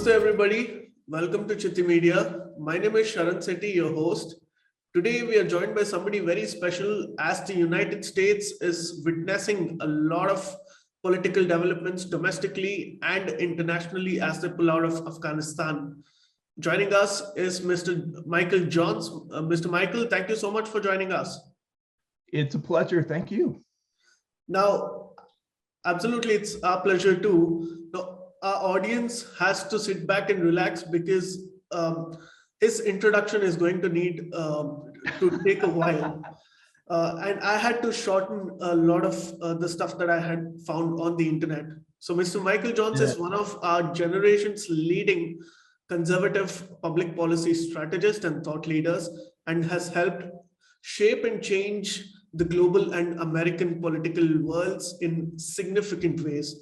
Namaste, everybody. Welcome to Citti Media. My name is Sharan Setty, your host. Today, we are joined by somebody very special as the United States is witnessing a lot of political developments domestically and internationally as they pull out of Afghanistan. Joining us is Mr. Michael Johns. Mr. Michael, thank you so much for joining us. It's a pleasure. Thank you. Now, absolutely, it's our pleasure too. Now, our audience has to sit back and relax because his introduction is going to need to take a while. And I had to shorten a lot of the stuff that I had found on the internet. So Mr. Michael Johns is one of our generation's leading conservative public policy strategists and thought leaders, and has helped shape and change the global and American political worlds in significant ways.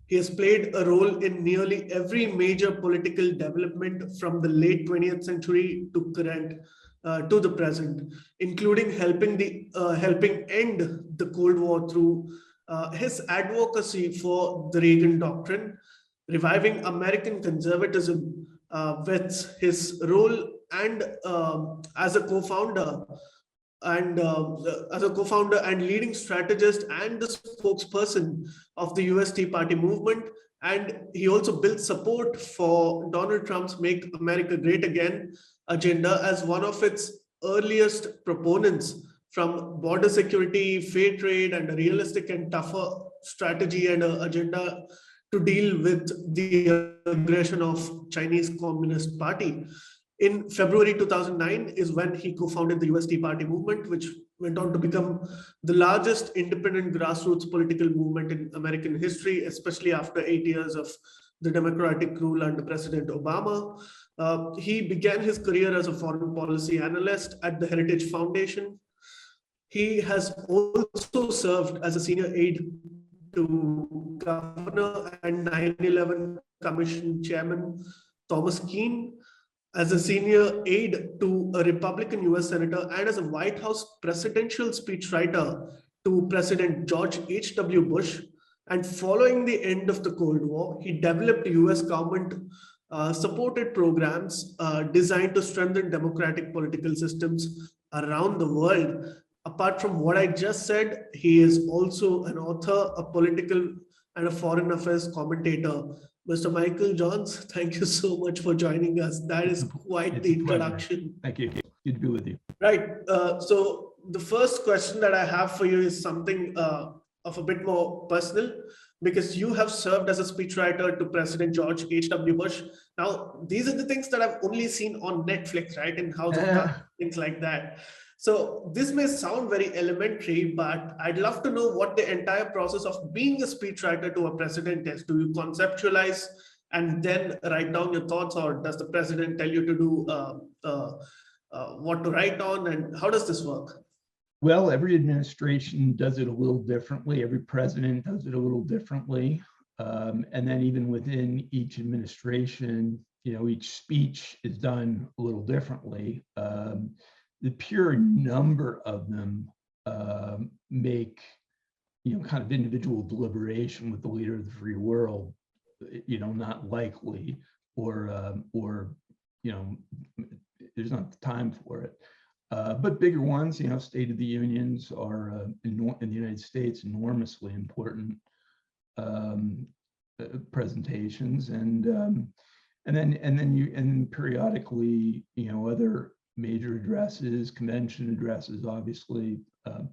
He has played a role in nearly every major political development from the late 20th century to the present, including helping end the Cold War through his advocacy for the Reagan Doctrine, reviving American conservatism with his role and as a co-founder and leading strategist and the spokesperson of the US Tea Party movement. And he also built support for Donald Trump's Make America Great Again agenda as one of its earliest proponents, from border security, fair trade, and a realistic and tougher strategy and agenda to deal with the aggression of Chinese Communist Party. In February 2009 is when he co-founded the US Tea Party movement, which went on to become the largest independent grassroots political movement in American history, especially after 8 years of the Democratic rule under President Obama. He began his career as a foreign policy analyst at the Heritage Foundation. He has also served as a senior aide to Governor and 9/11 Commission Chairman Thomas Keane, as a senior aide to a Republican US Senator, and as a White House presidential speechwriter to President George H.W. Bush. And following the end of the Cold War, he developed US government supported programs designed to strengthen democratic political systems around the world. Apart from what I just said, he is also an author, a political and a foreign affairs commentator. Mr. Michael Johns, thank you so much for joining us. That is quite the introduction. Thank you. Good to be with you. Right. So the first question that I have for you is something of a bit more personal, because you have served as a speechwriter to President George H.W. Bush. Now, these are the things that I've only seen on Netflix, right? In House of Cards, things like that. So this may sound very elementary, but I'd love to know what the entire process of being a speechwriter to a president is. Do you conceptualize and then write down your thoughts, or does the president tell you to do what to write on, and how does this work? Well, every administration does it a little differently. Every president does it a little differently. And then even within each administration, each speech is done a little differently. The pure number of them make, kind of individual deliberation with the leader of the free world, not likely, or there's not the time for it. But bigger ones, State of the Unions are in the United States enormously important presentations, and then periodically, other major addresses, convention addresses, obviously,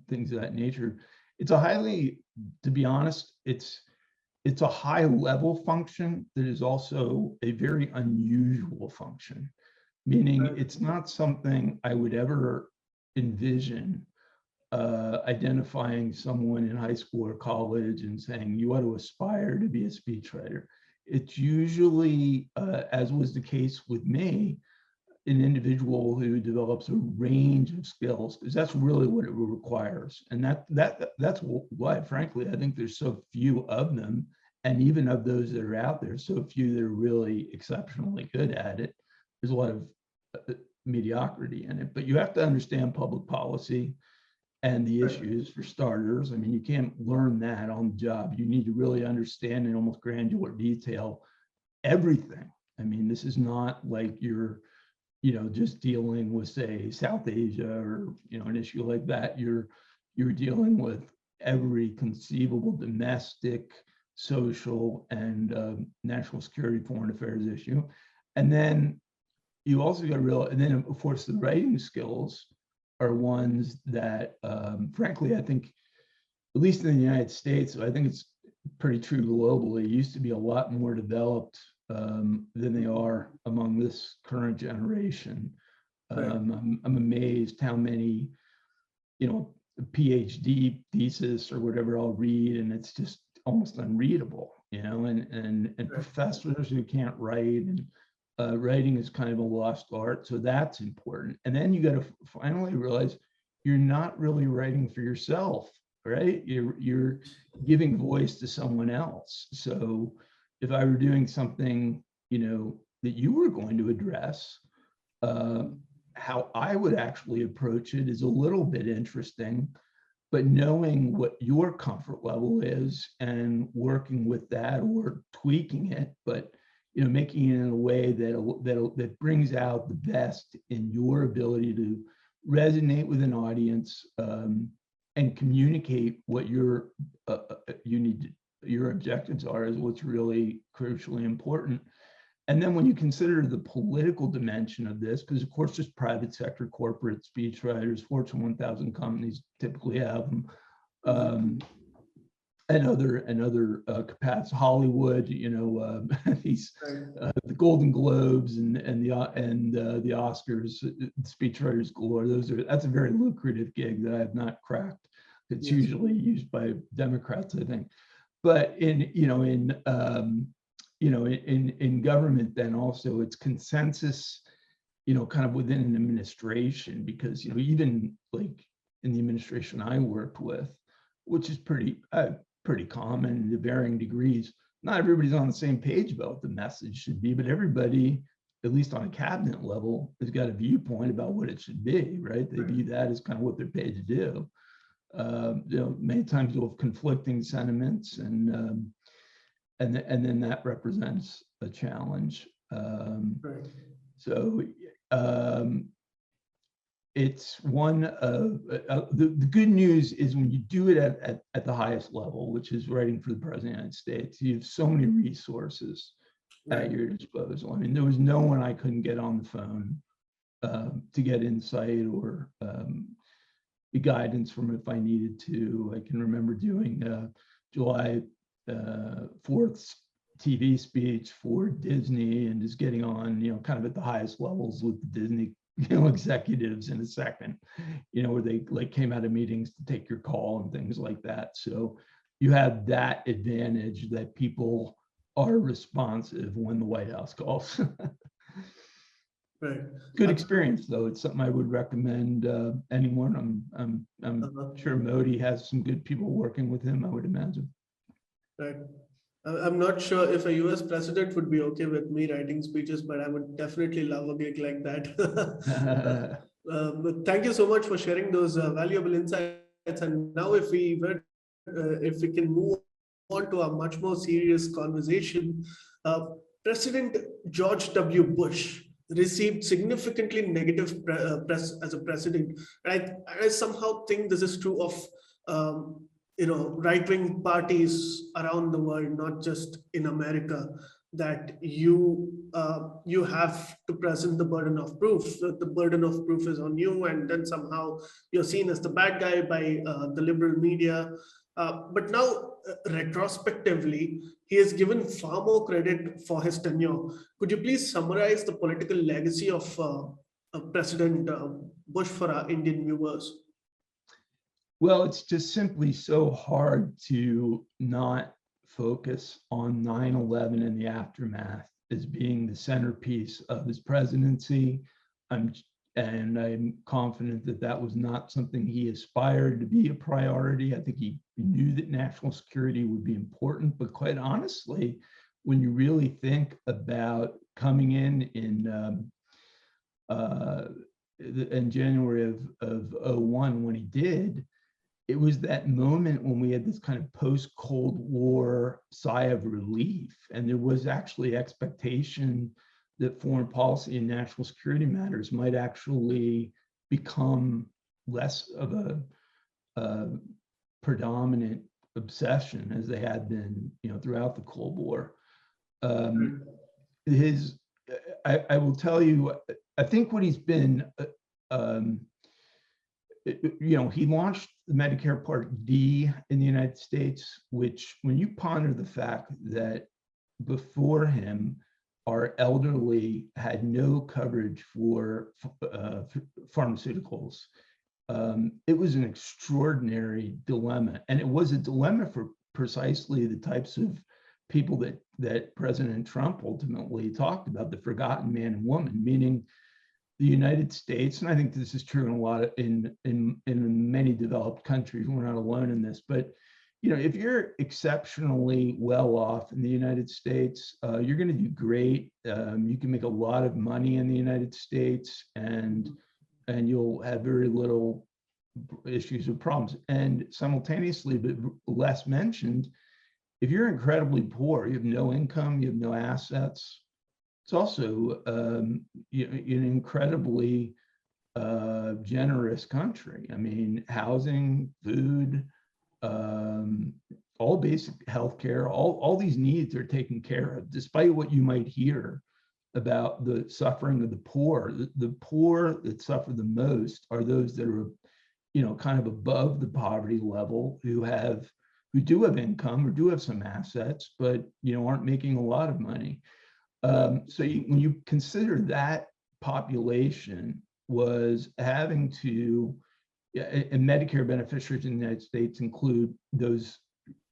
things of that nature. It's a highly, to be honest, it's a high level function that is also a very unusual function, meaning it's not something I would ever envision identifying someone in high school or college and saying, you ought to aspire to be a speechwriter. It's usually, as was the case with me, an individual who develops a range of skills, because that's really what it requires. And that's why, frankly, I think there's so few of them. And even of those that are out there, so few that are really exceptionally good at it. There's a lot of mediocrity in it, but you have to understand public policy and the issues, for starters. I mean, you can't learn that on the job. You need to really understand in almost granular detail everything I mean, this is not like you're, just dealing with, say, South Asia or, an issue like that. You're dealing with every conceivable domestic, social, and national security, foreign affairs issue. And then you also got to realize, and then of course the writing skills are ones that, frankly, I think, at least in the United States, I think it's pretty true globally, used to be a lot more developed than they are among this current generation. I'm amazed how many, PhD thesis or whatever I'll read, and it's just almost unreadable, and professors who can't write, and writing is kind of a lost art. So that's important. And then you got to finally realize you're not really writing for yourself, right? You're giving voice to someone else. So if I were doing something, that you were going to address, how I would actually approach it is a little bit interesting, but knowing what your comfort level is and working with that or tweaking it, but making it in a way that brings out the best in your ability to resonate with an audience, and communicate what your objectives are, is what's really crucially important. And then when you consider the political dimension of this, because of course just private sector corporate speechwriters, Fortune 1000 companies typically have them, and other capacities, Hollywood, these the Golden Globes and the Oscars, speechwriters galore. That's a very lucrative gig that I have not cracked. It's usually used by Democrats, I think. But in government, then also it's consensus, kind of within an administration, because even like in the administration I worked with, which is pretty common to varying degrees, not everybody's on the same page about what the message should be, but everybody, at least on a cabinet level, has got a viewpoint about what it should be, right? They view that as kind of what they're paid to do. Many times you'll have conflicting sentiments, and then that represents a challenge. So it's one of the good news is when you do it at the highest level, which is writing for the President of the United States, you have so many resources at your disposal. I mean, there was no one I couldn't get on the phone to get insight or guidance from if I needed to. I can remember doing July 4th TV speech for Disney, and just getting on, kind of at the highest levels with the Disney, executives in a second, where they like came out of meetings to take your call and things like that. So you have that advantage that people are responsive when the White House calls. Right. Good experience, though. It's something I would recommend anyone. I'm sure Modi has some good people working with him, I would imagine. Right. I'm not sure if a US president would be okay with me writing speeches, but I would definitely love a gig like that. But thank you so much for sharing those valuable insights. And now if we can move on to a much more serious conversation, President George W. Bush received significantly negative press as a president. I somehow think this is true of right-wing parties around the world, not just in America, that you have to present the burden of proof. The burden of proof is on you, and then somehow you're seen as the bad guy by the liberal media. But now, retrospectively, he is given far more credit for his tenure. Could you please summarize the political legacy of President Bush for our Indian viewers? Well, it's just simply so hard to not focus on 9/11 and the aftermath as being the centerpiece of his presidency. I'm confident that that was not something he aspired to be a priority. I think he knew that national security would be important, but quite honestly, when you really think about coming in January of 01 when he did, it was that moment when we had this kind of post-Cold War sigh of relief, and there was actually expectation that foreign policy and national security matters might actually become less of a predominant obsession as they had been, throughout the Cold War. I will tell you, I think what he's been, he launched the Medicare Part D in the United States, which, when you ponder the fact that before him, our elderly had no coverage for pharmaceuticals, it was an extraordinary dilemma. And it was a dilemma for precisely the types of people that President Trump ultimately talked about, the forgotten man and woman, meaning the United States, and I think this is true in a lot of in many developed countries. We're not alone in this, but if you're exceptionally well off in the United States, you're going to do great. You can make a lot of money in the United States, and you'll have very little issues or problems. And simultaneously, but less mentioned, if you're incredibly poor, you have no income, you have no assets, it's also an incredibly generous country. I mean, housing, food, all basic healthcare, all these needs are taken care of, despite what you might hear about the suffering of the poor. The poor that suffer the most are those that are, kind of above the poverty level, who do have income or do have some assets, but aren't making a lot of money. So when you consider that population was having to, and Medicare beneficiaries in the United States include those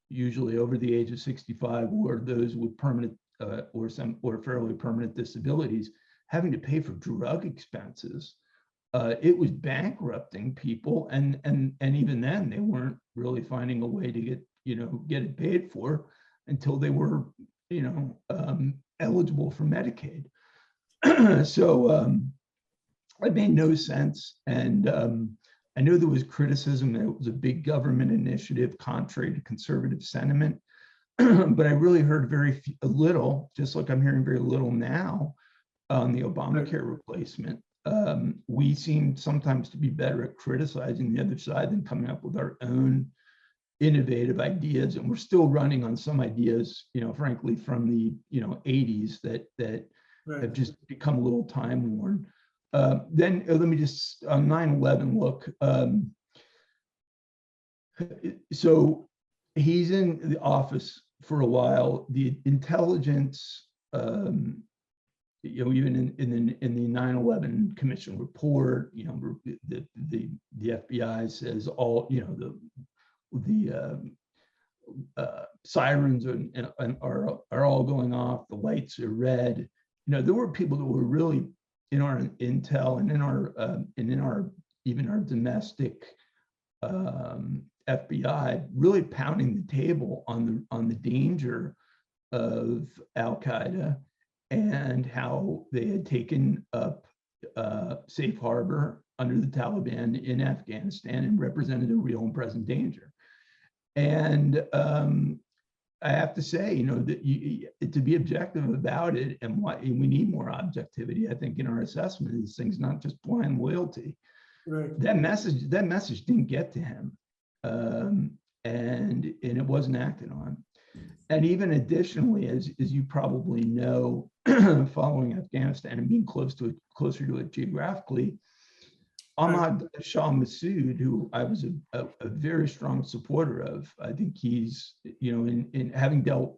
usually over the age of 65, or those with permanent or fairly permanent disabilities, having to pay for drug expenses. It was bankrupting people, and even then they weren't really finding a way to get it paid for until they were eligible for Medicaid. So it made no sense, and I know there was criticism that it was a big government initiative contrary to conservative sentiment, but I really heard very little, just like I'm hearing very little now on the Obamacare replacement. We seem sometimes to be better at criticizing the other side than coming up with our own innovative ideas, and we're still running on some ideas, frankly, from the 80s that have just become a little time worn. Then let me just, on 9/11, look. So he's in the office for a while. The intelligence, even in the 9/11 Commission report, the FBI says all, the sirens are all going off, the lights are red. There were people that were really in our intel and in our even our domestic FBI really pounding the table on the danger of Al-Qaeda and how they had taken up safe harbor under the Taliban in Afghanistan and represented a real and present danger. And I have to say, that to be objective about it, and why we need more objectivity, I think, in our assessment of these things, not just blind loyalty. Right. That message didn't get to him, and it wasn't acted on. And even additionally, as you probably know, following Afghanistan and being closer to it geographically, Ahmad Shah Massoud, who I was a very strong supporter of, I think he's, in having dealt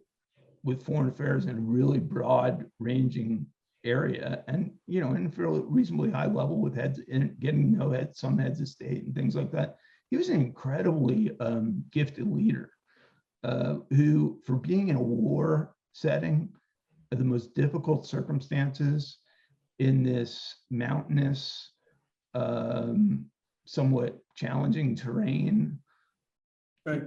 with foreign affairs in a really broad-ranging area, and in a fairly reasonably high level with heads, in getting to know some heads of state and things like that. He was an incredibly gifted leader who, for being in a war setting, the most difficult circumstances in this mountainous, somewhat challenging terrain, right.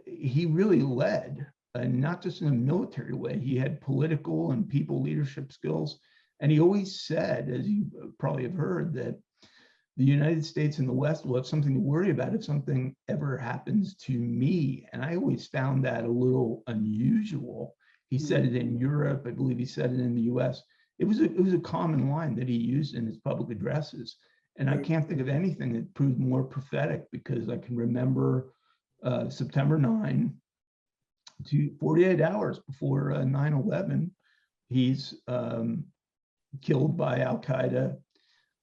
He really led, and not just in a military way. He had political and people leadership skills, and he always said, as you probably have heard, that the United States and the West will have something to worry about if something ever happens to me. And I always found that a little unusual. He said it in Europe. I believe he said it in the US. It was a common line that he used in his public addresses. And I can't think of anything that proved more prophetic, because I can remember September 9 to 48 hours before 9/11, he's killed by Al-Qaeda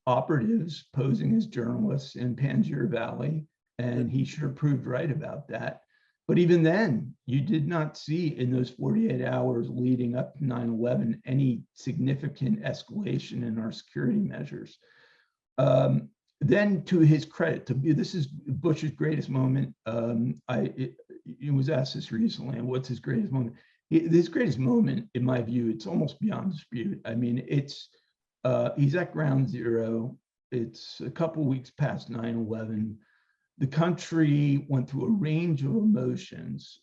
operatives posing as journalists in Panjshir Valley, and he sure proved right about that. But even then, you did not see in those 48 hours leading up to 9/11 any significant escalation in our security measures. Then, to his credit, this is Bush's greatest moment. He was asked this recently, and what's his greatest moment? His greatest moment, in my view, it's almost beyond dispute. I mean, he's at ground zero. It's a couple weeks past 9/11. The country went through a range of emotions.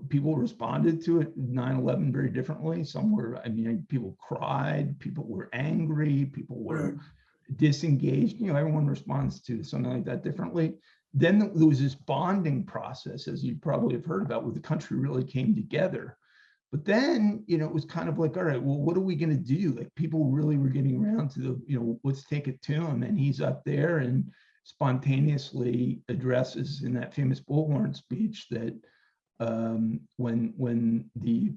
People responded to it, 9/11, very differently. Some were, people cried, people were angry, people were disengaged. Everyone responds to something like that differently. Then there was this bonding process, as you probably have heard about, where the country really came together. But then, it was kind of like, all right, well, what are we going to do? Like, people really were getting around to let's take it to him. And he's up there and spontaneously addresses in that famous bullhorn speech that when the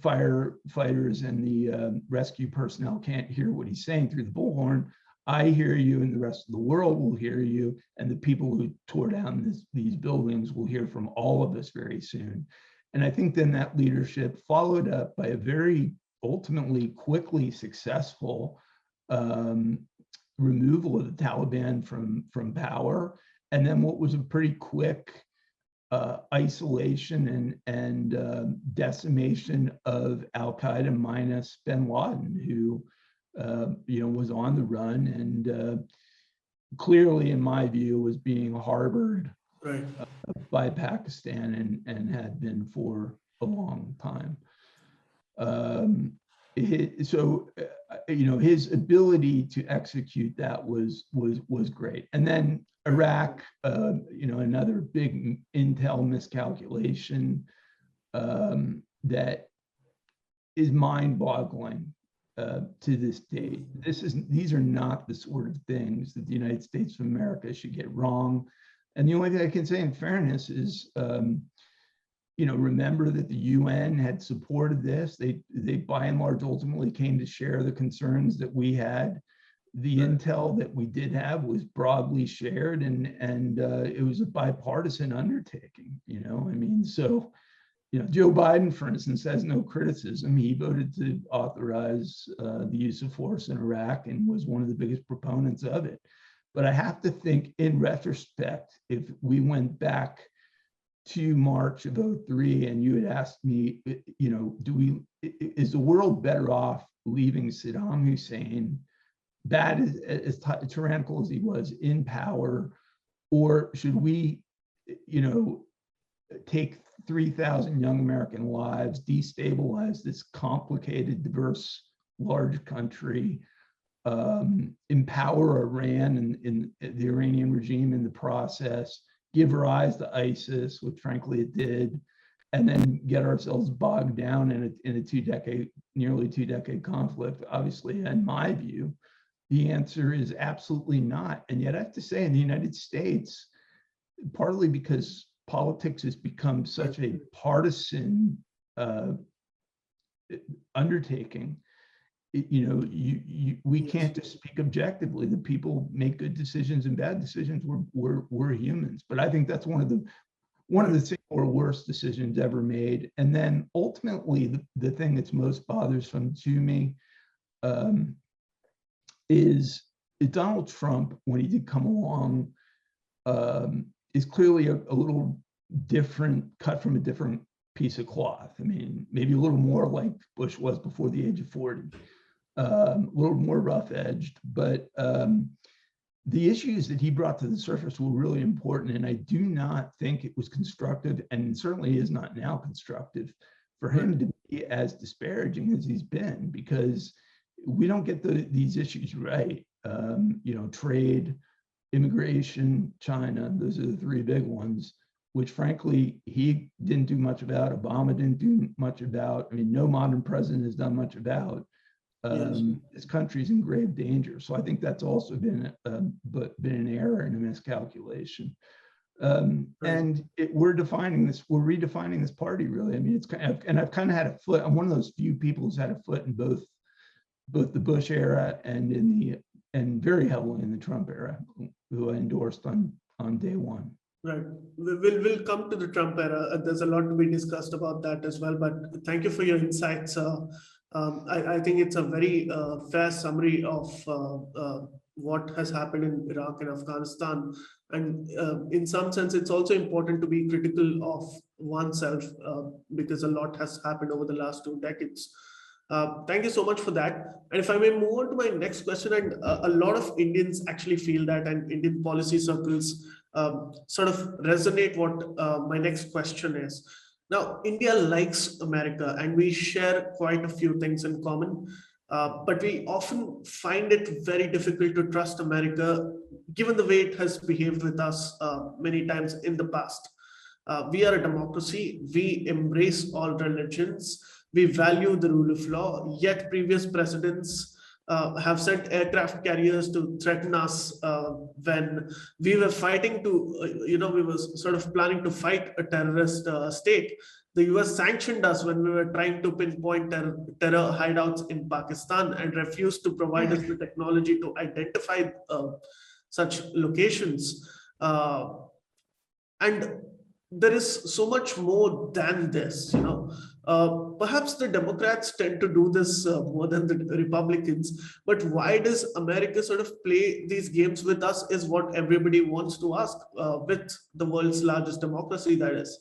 firefighters and the rescue personnel can't hear what he's saying through the bullhorn, I hear you, and the rest of the world will hear you, and the people who tore down these buildings will hear from all of us very soon. And I think then that leadership followed up by a very ultimately quickly successful removal of the Taliban from power, and then what was a pretty quick isolation and decimation of Al-Qaeda minus bin Laden, who was on the run and clearly, in my view, was being harbored by Pakistan and had been for a long time. His ability to execute that was great. And then Iraq, another big intel miscalculation that is mind-boggling to this date. These are not the sort of things that the United States of America should get wrong. And the only thing I can say in fairness is, remember that the UN had supported this. They by and large ultimately came to share the concerns that we had. The intel that we did have was broadly shared, and it was a bipartisan undertaking. Joe Biden, for instance, has no criticism. He voted to authorize the use of force in Iraq and was one of the biggest proponents of it. But I have to think, in retrospect, if we went back to March of 2003 and you had asked me, is the world better off leaving Saddam Hussein, bad as tyrannical as he was, in power, or should we, take 3,000 young American lives, destabilize this complicated, diverse, large country, empower Iran and the Iranian regime in the process, give rise to ISIS, which frankly it did, and then get ourselves bogged down in a nearly two decade conflict? Obviously, in my view, the answer is absolutely not. And yet I have to say, in the United States, partly because politics has become such a partisan undertaking, we can't just speak objectively. The people make good decisions and bad decisions. We're humans. But I think that's one of the single worst decisions ever made. And then ultimately, the thing that's most bothersome to me is Donald Trump, when he did come along, is clearly a little different, cut from a different piece of cloth. I mean, maybe a little more like Bush was before the age of 40, a little more rough-edged, but the issues that he brought to the surface were really important, and I do not think it was constructive, and certainly is not now constructive, for him to be as disparaging as he's been, because we don't get these issues right. trade, immigration, China. Those are the three big ones, which frankly, he didn't do much about. Obama didn't do much about. I mean, no modern president has done much about. This country's in grave danger. So I think that's also been an error and a miscalculation. We're redefining this party, really. I mean, it's kind of, and I've kind of had a foot. I'm one of those few people who's had a foot in both the Bush era and very heavily in the Trump era, who I endorsed on day one. Right. We'll come to the Trump era. There's a lot to be discussed about that as well. But thank you for your insights. I think it's a very fair summary of what has happened in Iraq and Afghanistan. And in some sense, it's also important to be critical of oneself because a lot has happened over the last 2 decades. Thank you so much for that. And if I may move on to my next question, and a lot of Indians actually feel that, and Indian policy circles sort of resonate what my next question is. Now, India likes America, and we share quite a few things in common, but we often find it very difficult to trust America, given the way it has behaved with us many times in the past. We are a democracy. We embrace all religions. We value the rule of law, yet previous presidents have sent aircraft carriers to threaten us when we were fighting to, we were sort of planning to fight a terrorist state. The US sanctioned us when we were trying to pinpoint terror hideouts in Pakistan and refused to provide us the technology to identify such locations. And there is so much more than this, perhaps the Democrats tend to do this more than the Republicans, but why does America sort of play these games with us is what everybody wants to ask with the world's largest democracy, that is.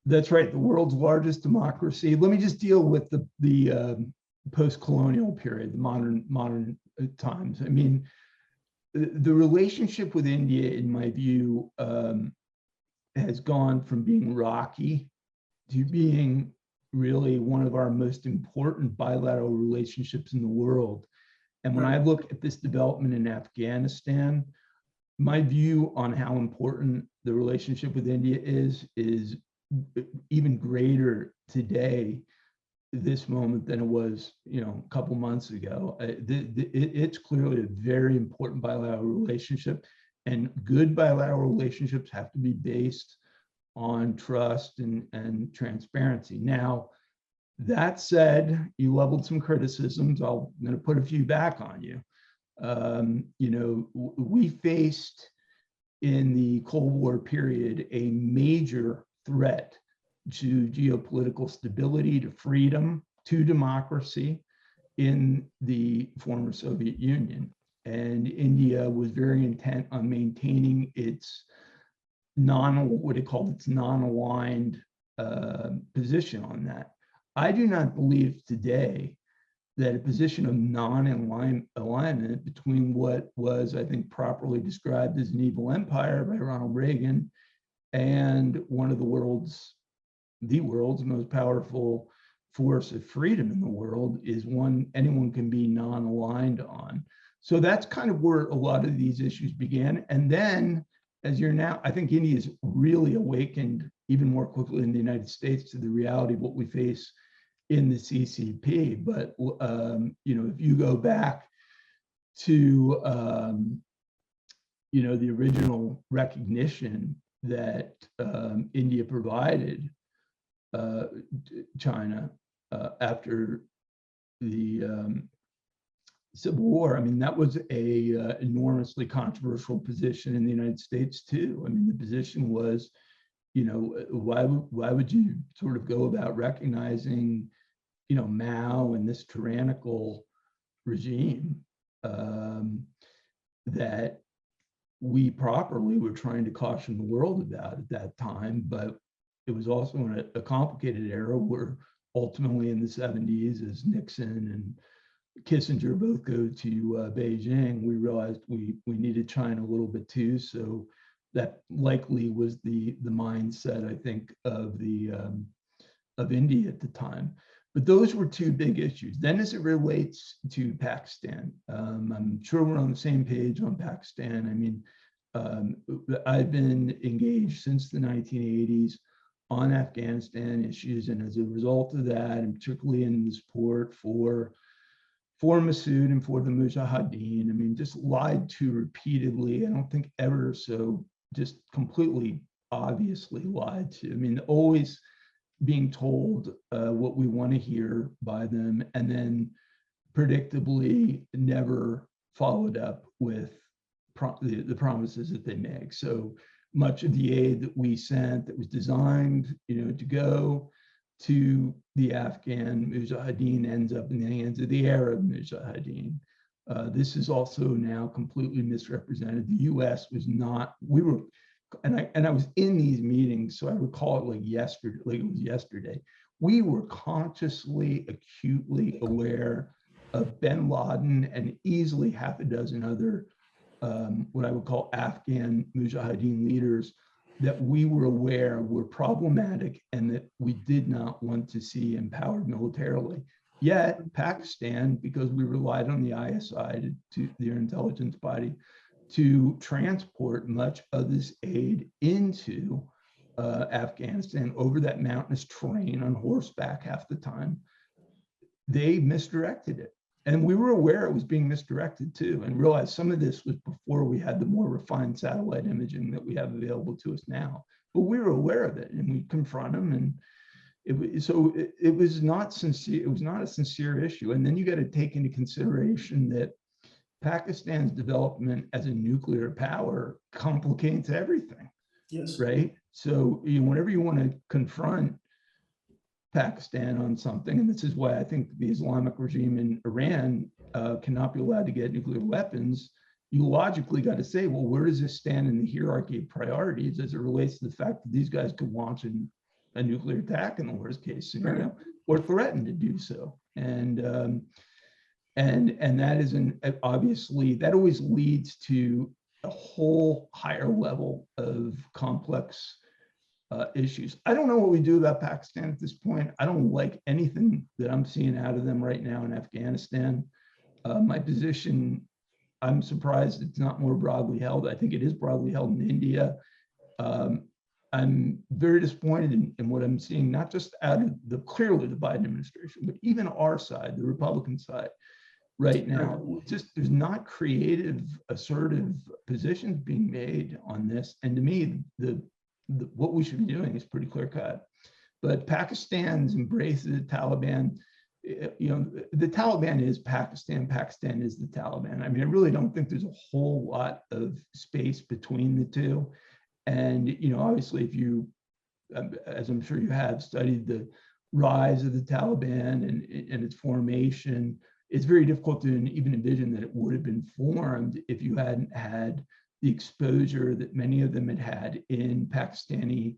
That's right, the world's largest democracy. Let me just deal with the post-colonial period, the modern times. I mean, the relationship with India, in my view, has gone from being rocky to being really one of our most important bilateral relationships in the world. And when I look at this development in Afghanistan, my view on how important the relationship with India is even greater today, this moment, than it was, a couple months ago. It's clearly a very important bilateral relationship, and good bilateral relationships have to be based on trust and transparency. Now, that said, you leveled some criticisms. I'm going to put a few back on you. We faced in the Cold War period a major threat to geopolitical stability, to freedom, to democracy in the former Soviet Union. And India was very intent on maintaining its non-aligned position on that. I do not believe today that a position of non-alignment between what was, I think, properly described as an evil empire by Ronald Reagan and one of the world's most powerful force of freedom in the world is one anyone can be non-aligned on. So that's kind of where a lot of these issues began. And then, as you're now, I think India's really awakened even more quickly in the United States to the reality of what we face in the CCP. But if you go back to the original recognition that India provided China after the Civil War, I mean, that was a enormously controversial position in the United States too. I mean, the position was, why would you sort of go about recognizing, Mao and this tyrannical regime that we properly were trying to caution the world about at that time, but it was also in a complicated era where ultimately in the 70s, as Nixon and Kissinger both go to Beijing, we realized we needed China a little bit too. So that likely was the mindset, I think, of India at the time. But those were two big issues. Then as it relates to Pakistan, I'm sure we're on the same page on Pakistan. I mean, I've been engaged since the 1980s on Afghanistan issues. And as a result of that, and particularly in the support for Massoud and for the Mujahideen, I mean, just lied to repeatedly. I don't think ever so, just completely obviously lied to. I mean, always being told what we want to hear by them, and then predictably never followed up with the promises that they make. So much of the aid that we sent that was designed, to go to the Afghan Mujahideen ends up in the hands of the Arab Mujahideen. This is also now completely misrepresented. The U.S. was not, and I was in these meetings, so I recall it like it was yesterday. We were consciously, acutely aware of bin Laden and easily half a dozen other what I would call Afghan Mujahideen leaders that we were aware were problematic and that we did not want to see empowered militarily. Yet Pakistan, because we relied on the ISI, to their intelligence body, to transport much of this aid into Afghanistan over that mountainous terrain on horseback half the time, they misdirected it. And we were aware it was being misdirected too, and realized some of this was before we had the more refined satellite imaging that we have available to us now. But we were aware of it, and we confront them, and it was not sincere. It was not a sincere issue. And then you got to take into consideration that Pakistan's development as a nuclear power complicates everything. Yes. Right. So whenever you want to confront Pakistan on something, and this is why I think the Islamic regime in Iran cannot be allowed to get nuclear weapons, you logically got to say, well, where does this stand in the hierarchy of priorities as it relates to the fact that these guys could launch a nuclear attack in the worst case scenario, or threaten to do so. And that is obviously that always leads to a whole higher level of complex issues. I don't know what we do about Pakistan at this point. I don't like anything that I'm seeing out of them right now in Afghanistan. My position, I'm surprised it's not more broadly held. I think it is broadly held in India. I'm very disappointed in what I'm seeing, not just out of clearly the Biden administration, but even our side, the Republican side right now. Just there's not creative, assertive positions being made on this. And to me, what we should be doing is pretty clear cut. But Pakistan's embrace of the Taliban, the Taliban is Pakistan, Pakistan is the Taliban. I mean, I really don't think there's a whole lot of space between the two. And, obviously, if you, as I'm sure you have, studied the rise of the Taliban and its formation, it's very difficult to even envision that it would have been formed if you hadn't had the exposure that many of them had had in Pakistani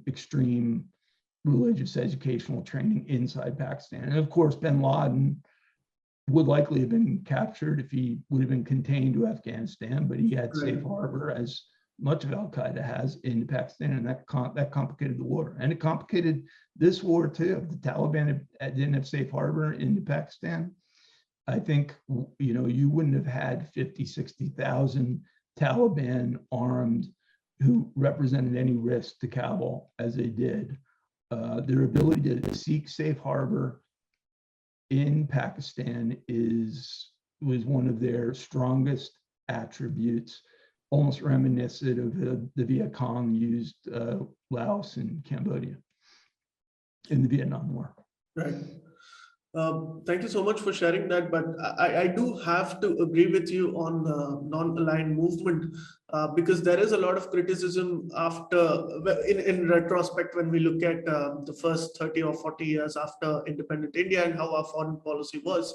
extreme religious educational training inside Pakistan. And of course, bin Laden would likely have been captured if he would have been contained to Afghanistan, but he had safe harbor, as much of Al-Qaeda has, in Pakistan, and that complicated the war. And it complicated this war too. If the Taliban didn't have safe harbor into Pakistan, I think, you wouldn't have had 50, 60,000 Taliban armed who represented any risk to Kabul as they did. Their ability to seek safe harbor in Pakistan was one of their strongest attributes, almost reminiscent of the Viet Cong used Laos and Cambodia in the Vietnam War. Right. Thank you so much for sharing that, but I do have to agree with you on the non-aligned movement because there is a lot of criticism in retrospect when we look at the first 30 or 40 years after independent India and how our foreign policy was.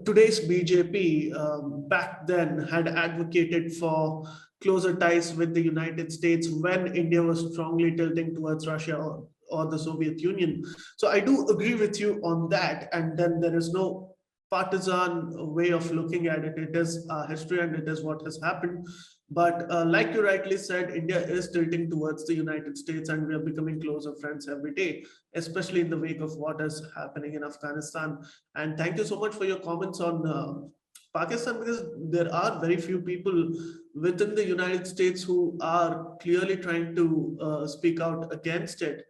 Today's BJP back then had advocated for closer ties with the United States when India was strongly tilting towards Russia or the Soviet Union. So I do agree with you on that. And then there is no partisan way of looking at it. It is history and it is what has happened. But like you rightly said, India is tilting towards the United States, and we are becoming closer friends every day, especially in the wake of what is happening in Afghanistan. And thank you so much for your comments on Pakistan, because there are very few people within the United States who are clearly trying to speak out against it.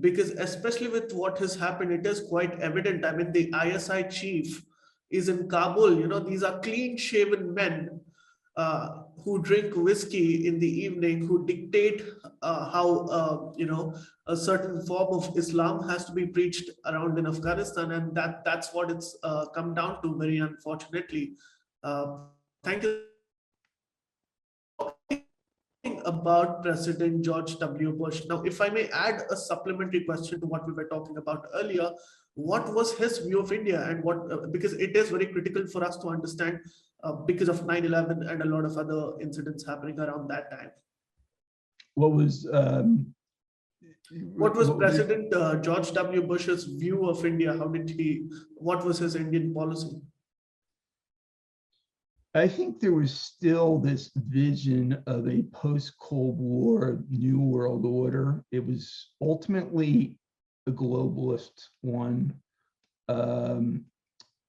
Because especially with what has happened, it is quite evident. I mean, the ISI chief is in Kabul. You know, these are clean-shaven men who drink whiskey in the evening, who dictate how a certain form of Islam has to be preached around in Afghanistan, and that's what it's come down to, very unfortunately. Thank you about President George W. Bush. Now, if I may add a supplementary question to what we were talking about earlier, what was his view of India, and what, because it is very critical for us to understand because of 9/11 and a lot of other incidents happening around that time. What was President George W. Bush's view of India? What was his Indian policy? I think there was still this vision of a post-Cold War New World Order. It was ultimately a globalist one.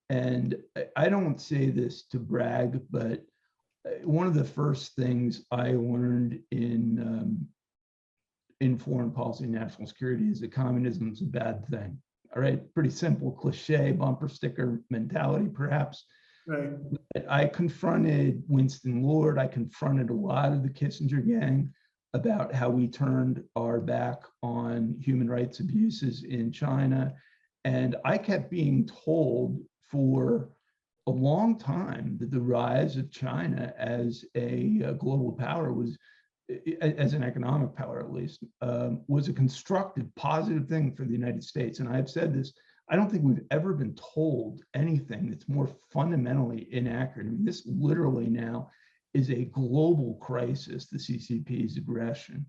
And I don't say this to brag, but one of the first things I learned in foreign policy and national security is that communism is a bad thing. All right, pretty simple, cliche, bumper sticker mentality, perhaps. Right. I confronted Winston Lord. I confronted a lot of the Kissinger gang about how we turned our back on human rights abuses in China. And I kept being told for a long time that the rise of China as a global power was, as an economic power at least, was a constructive, positive thing for the United States. And I've said this, I don't think we've ever been told anything that's more fundamentally inaccurate. I mean, this literally now is a global crisis, the CCP's aggression.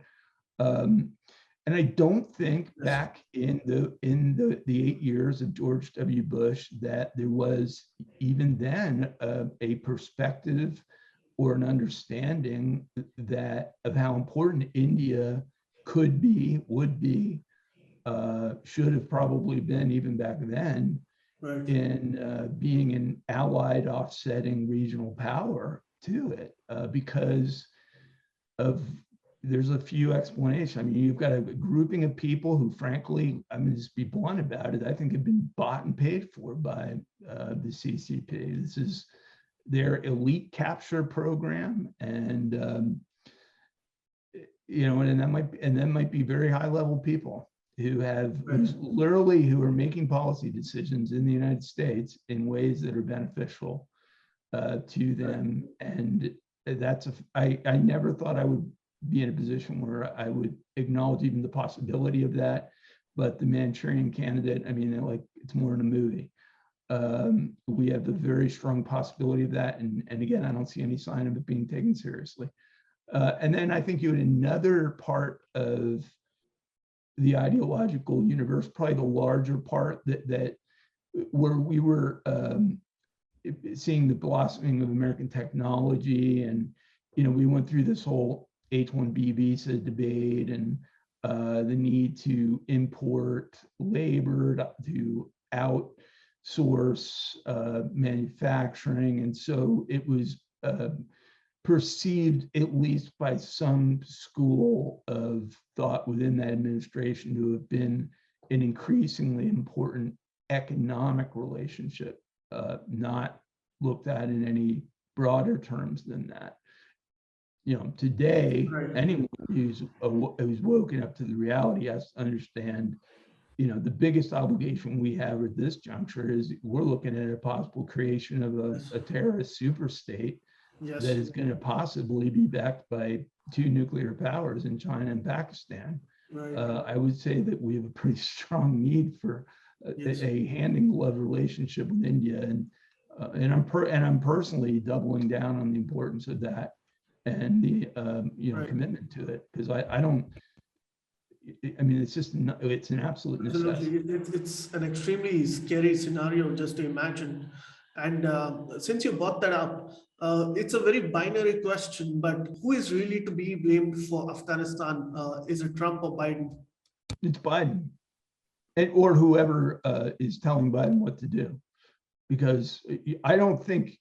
And I don't think back in the 8 years of George W. Bush that there was even then a perspective or an understanding that of how important India could be, would be, should have probably been even back then, right, in being an allied offsetting regional power to it, because of, there's a few explanations. I mean, you've got a grouping of people who, frankly, I'm going to just be blunt about it, I think have been bought and paid for by the CCP. This is their elite capture program, and and that might be very high level people who have, who are making policy decisions in the United States in ways that are beneficial to them. And that's I never thought I would be in a position where I would acknowledge even the possibility of that. But the Manchurian Candidate, I mean, like, it's more in a movie. We have a very strong possibility of that. And again, I don't see any sign of it being taken seriously. And then I think you had another part of the ideological universe, probably the larger part, that where we were seeing the blossoming of American technology. And, we went through this whole H-1B visa debate and the need to import labor, to outsource manufacturing. And so it was perceived, at least by some school of thought within that administration, to have been an increasingly important economic relationship, not looked at in any broader terms than that. Today, anyone who's woken up to the reality has to understand, the biggest obligation we have at this juncture is we're looking at a possible creation of a terrorist super state. Yes. That is going to possibly be backed by two nuclear powers in China and Pakistan. Right. I would say that we have a pretty strong need for a hand-in-glove relationship with India, and I'm personally doubling down on the importance of that and the commitment to it, because I mean, it's just, it's an absolute necessity. It's an extremely scary scenario just to imagine. And since you brought that up, It's a very binary question, but who is really to be blamed for Afghanistan? Is it Trump or Biden? It's Biden, or whoever is telling Biden what to do, because I don't think.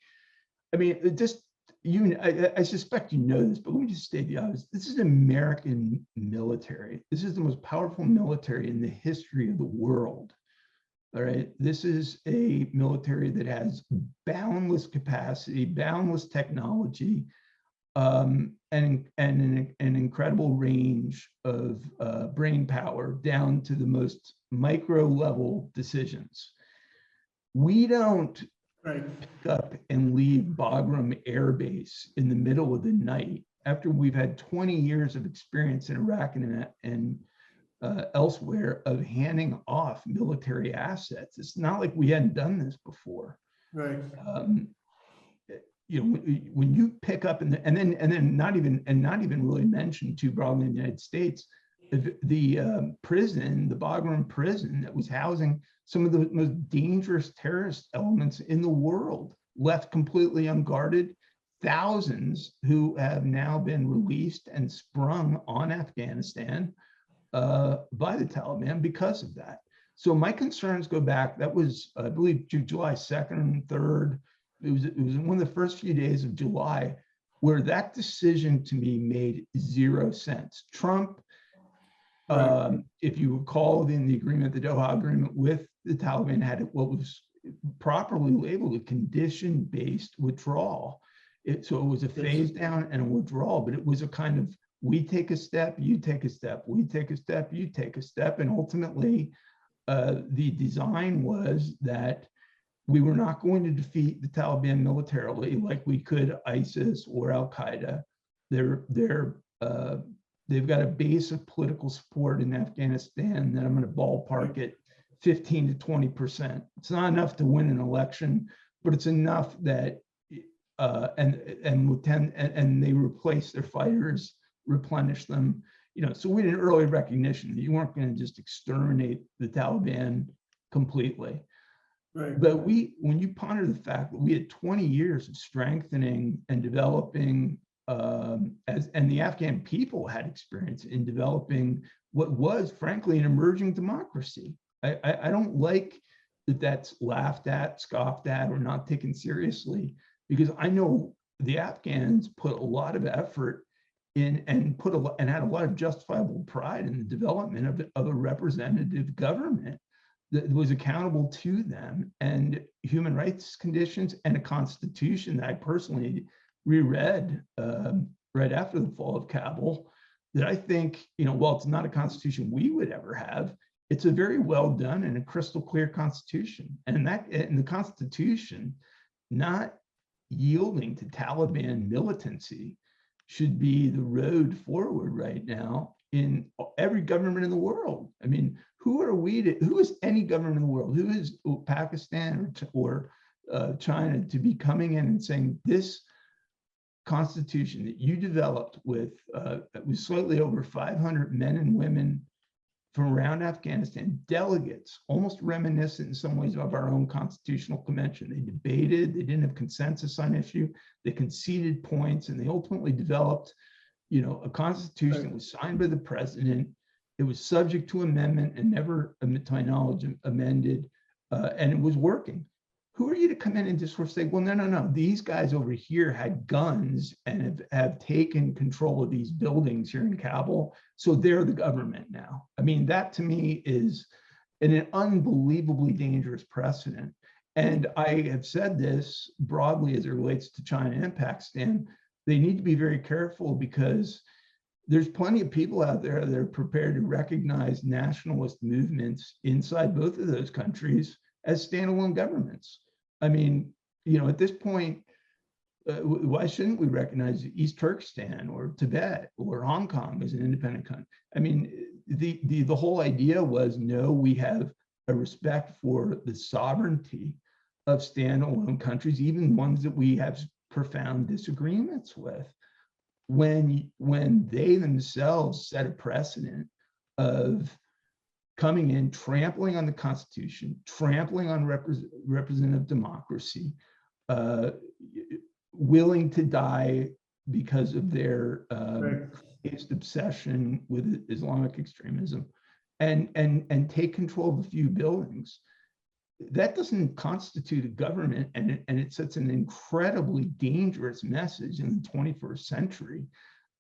I mean, I suspect you know this, but let me just state the obvious. This is American military. This is the most powerful military in the history of the world. All right. This is a military that has boundless capacity, boundless technology, and an incredible range of brain power down to the most micro level decisions. We don't pick up and leave Bagram Air Base in the middle of the night after we've had 20 years of experience in Iraq and elsewhere of handing off military assets. It's not like we hadn't done this before. Right. You know, when you pick up and then not even really mentioned too broadly in the United States, the prison, the Bagram prison that was housing some of the most dangerous terrorist elements in the world, left completely unguarded. Thousands who have now been released and sprung on Afghanistan by the Taliban because of that. So my concerns go back, that was, I believe, July 2nd and 3rd. It was one of the first few days of July where that decision to me made zero sense. Trump, if you recall in the agreement, the Doha agreement with the Taliban, had what was properly labeled a condition-based withdrawal. So it was a phase down and a withdrawal, but it was a kind of, we take a step, you take a step, we take a step, you take a step. And ultimately, the design was that we were not going to defeat the Taliban militarily like we could ISIS or Al-Qaeda. They've got a base of political support in Afghanistan that I'm going to ballpark at 15 to 20%. It's not enough to win an election, but it's enough that and they replace their fighters, replenish them. You know, so we had an early recognition that you weren't going to just exterminate the Taliban completely. Right. But when you ponder the fact that we had 20 years of strengthening and developing, and the Afghan people had experience in developing what was, frankly, an emerging democracy. I don't like that that's laughed at, scoffed at, or not taken seriously, because I know the Afghans put a lot of effort in and had a lot of justifiable pride in the development of a representative government that was accountable to them, and human rights conditions, and a constitution that I personally reread right after the fall of Kabul, that I think, you know, while it's not a constitution we would ever have, it's a very well done and a crystal clear constitution. And the constitution, not yielding to Taliban militancy, should be the road forward right now in every government in the world. I mean, who is any government in the world? Who is Pakistan or China to be coming in and saying this constitution that you developed with slightly over 500 men and women from around Afghanistan, delegates, almost reminiscent in some ways of our own constitutional convention. They debated, they didn't have consensus on issue, they conceded points, and they ultimately developed, you know, a constitution that was signed by the president. It was subject to amendment and never, to my knowledge, amended, and it was working. Who are you to come in and just sort of say, well, no, these guys over here had guns and have taken control of these buildings here in Kabul, so they're the government now. I mean, that to me is an unbelievably dangerous precedent. And I have said this broadly as it relates to China and Pakistan. They need to be very careful, because there's plenty of people out there that are prepared to recognize nationalist movements inside both of those countries as standalone governments. I mean, you know, at this point, why shouldn't we recognize East Turkestan or Tibet or Hong Kong as an independent country? I mean, the whole idea was, no, we have a respect for the sovereignty of standalone countries, even ones that we have profound disagreements with, when they themselves set a precedent of coming in, trampling on the Constitution, trampling on representative democracy, willing to die because of their Right. obsession with Islamic extremism, and take control of a few buildings. That doesn't constitute a government, and it sets an incredibly dangerous message in the 21st century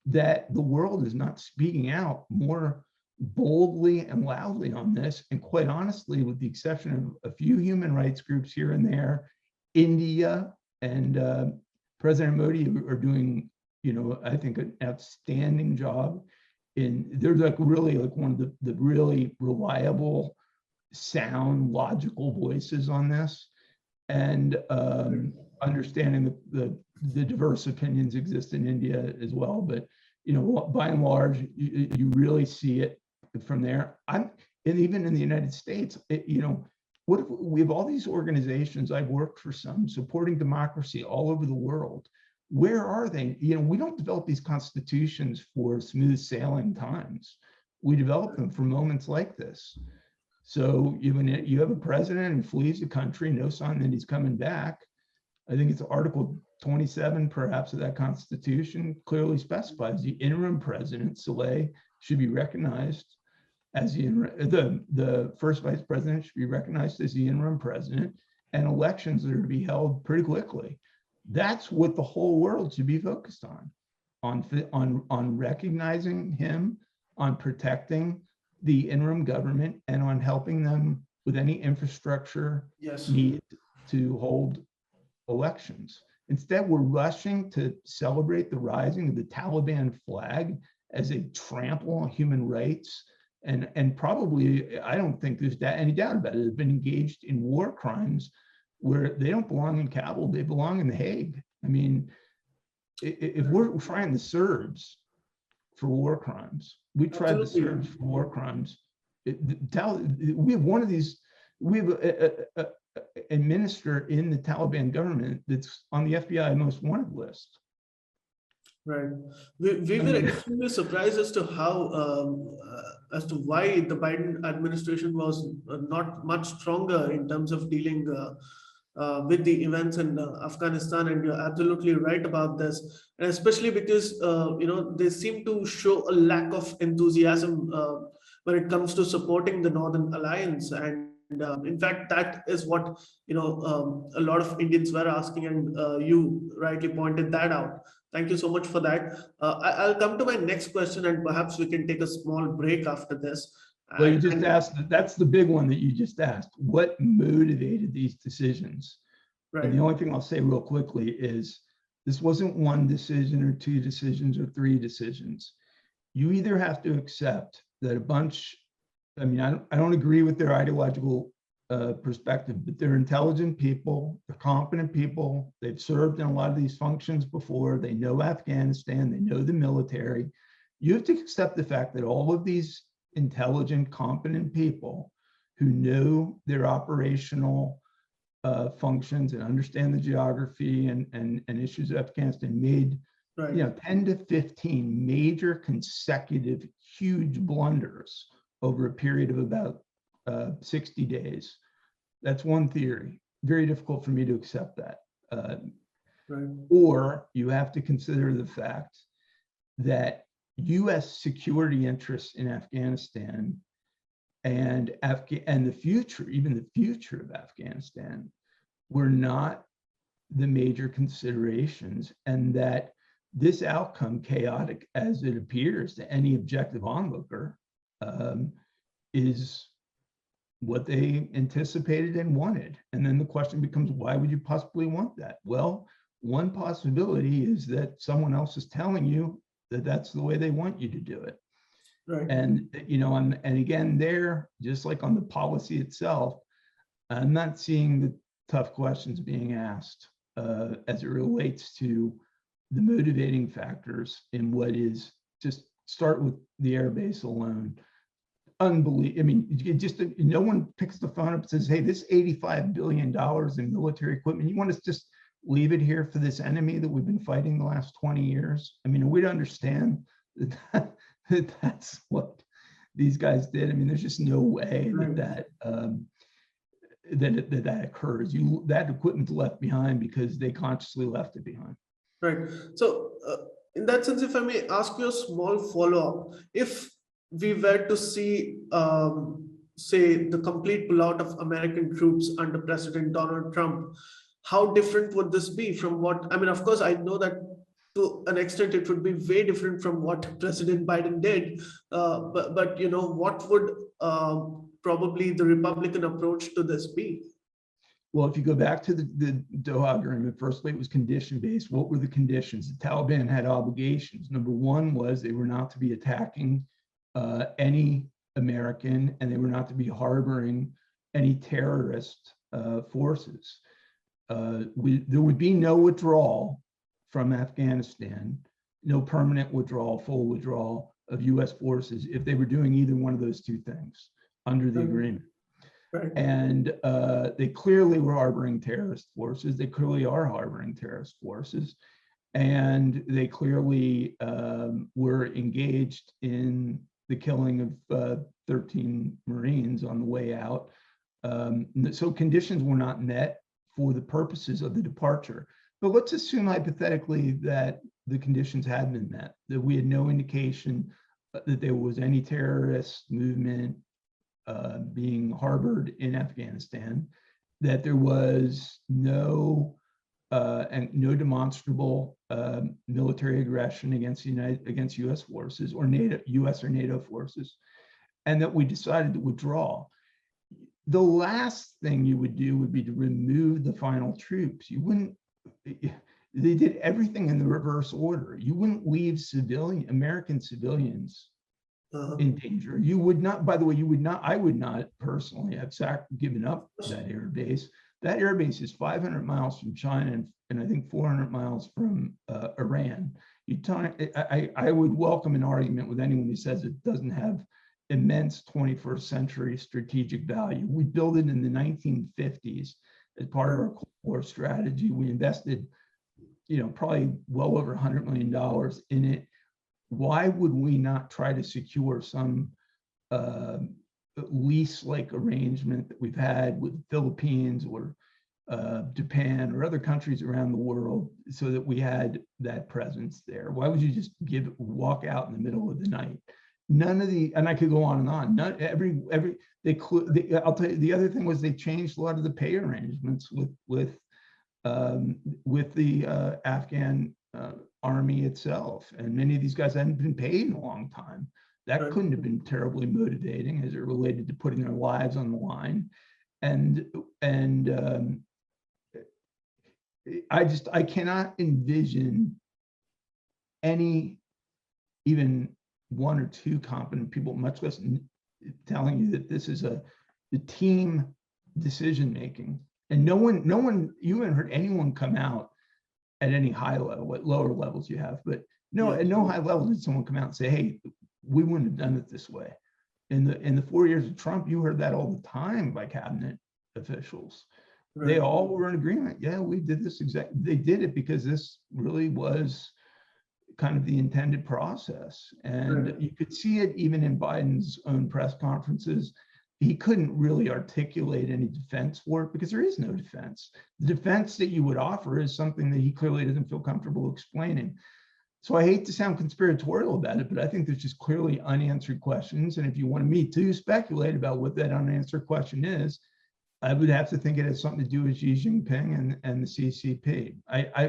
that the world is not speaking out more boldly and loudly on this. And quite honestly, with the exception of a few human rights groups here and there, India and President Modi are doing, I think, an outstanding job. They're like really like one of the really reliable, sound, logical voices on this, and understanding the diverse opinions exist in India as well. But by and large, you really see it from there. And even in the United States, what if we have all these organizations? I've worked for some supporting democracy all over the world. Where are they? We don't develop these constitutions for smooth sailing times. We develop them for moments like this. So you have a president who flees the country, no sign that he's coming back. I think it's Article 27, perhaps, of that Constitution clearly specifies the interim president, Saleh, should be recognized as the first vice president should be recognized as the interim president, and elections are to be held pretty quickly. That's what the whole world should be focused on recognizing him, on protecting the interim government, and on helping them with any infrastructure needed to hold elections. Instead, we're rushing to celebrate the rising of the Taliban flag as a trample on human rights. And probably, I don't think there's any doubt about it, have been engaged in war crimes where they don't belong in Kabul, they belong in The Hague. I mean, if we're trying the Serbs for war crimes, we tried the Serbs for war crimes. We have one of these, we have a minister in the Taliban government that's on the FBI most wanted list. Right. We were extremely surprised as to how, as to why the Biden administration was not much stronger in terms of dealing with the events in Afghanistan. And you're absolutely right about this, and especially because they seem to show a lack of enthusiasm when it comes to supporting the Northern Alliance. And in fact, that is what a lot of Indians were asking, and you rightly pointed that out. Thank you so much for that. I'll come to my next question, and perhaps we can take a small break after this. Well, you just asked, that's the big one that you just asked. What motivated these decisions? Right. And the only thing I'll say real quickly is this wasn't one decision or two decisions or three decisions. You either have to accept that a bunch, I mean, I don't agree with their ideological perspective, but they're intelligent people, they're competent people, they've served in a lot of these functions before, they know Afghanistan, they know the military. You have to accept the fact that all of these intelligent, competent people who know their operational functions and understand the geography and issues of Afghanistan made 10 to 15 major consecutive huge blunders over a period of about 60 days. That's one theory. Very difficult for me to accept that. Or you have to consider the fact that US security interests in Afghanistan and the future, even the future of Afghanistan, were not the major considerations, and that this outcome, chaotic as it appears to any objective onlooker, is what they anticipated and wanted. And then the question becomes, why would you possibly want that? Well, one possibility is that someone else is telling you that that's the way they want you to do it. Right. And, and again, there, just like on the policy itself, I'm not seeing the tough questions being asked as it relates to the motivating factors in what is, just start with the air base alone. Unbelievable. I mean, no one picks the phone up and says, hey, this $85 billion in military equipment, you want us to just leave it here for this enemy that we've been fighting the last 20 years? I mean, we'd understand that that's what these guys did. I mean, there's just no way that that occurs. That equipment's left behind because they consciously left it behind. Right. So, in that sense, if I may ask you a small follow-up, if we were to see, say, the complete pullout of American troops under President Donald Trump, how different would this be from what, I mean, of course, I know that to an extent it would be way different from what President Biden did, but you know, what would probably the Republican approach to this be? Well, if you go back to the Doha Agreement, firstly, it was condition-based. What were the conditions? The Taliban had obligations. Number one was they were not to be attacking any American, and they were not to be harboring any terrorist forces. There would be no withdrawal from Afghanistan, no permanent withdrawal, full withdrawal of US forces if they were doing either one of those two things under the agreement. Right. And they clearly were harboring terrorist forces. They clearly are harboring terrorist forces. And they clearly were engaged in the killing of 13 Marines on the way out. So conditions were not met for the purposes of the departure. But let's assume hypothetically that the conditions had been met, that we had no indication that there was any terrorist movement being harbored in Afghanistan, that there was no demonstrable military aggression against U.S. forces or U.S. or NATO forces, and that we decided to withdraw. The last thing you would do would be to remove the final troops. You wouldn't. They did everything in the reverse order. You wouldn't leave American civilians in danger. You would not, by the way, I would not personally have given up that air base. That air base is 500 miles from China and I think 400 miles from Iran. I would welcome an argument with anyone who says it doesn't have immense 21st century strategic value. We built it in the 1950s as part of our Cold War strategy. We invested, probably well over $100 million in it. Why would we not try to secure some lease-like arrangement that we've had with the Philippines or Japan or other countries around the world so that we had that presence there? Why would you just walk out in the middle of the night? None of the, and I could go on and on. I'll tell you, the other thing was they changed a lot of the pay arrangements with the Afghan army itself, and many of these guys hadn't been paid in a long time. That couldn't have been terribly motivating as it related to putting their lives on the line. And I cannot envision any, even one or two competent people, much less telling you that this is the team decision making. And no one, you haven't heard anyone come out at any high level. What lower levels you have, but no, at no high level did someone come out and say, "Hey, we wouldn't have done it this way." In the 4 years of Trump, you heard that all the time by cabinet officials. Right. They all were in agreement. Yeah, we did this exactly. They did it because this really was kind of the intended process. And you could see it even in Biden's own press conferences. He couldn't really articulate any defense for it because there is no defense. The defense that you would offer is something that he clearly doesn't feel comfortable explaining. So I hate to sound conspiratorial about it, but I think there's just clearly unanswered questions. And if you wanted me to speculate about what that unanswered question is, I would have to think it has something to do with Xi Jinping and the CCP.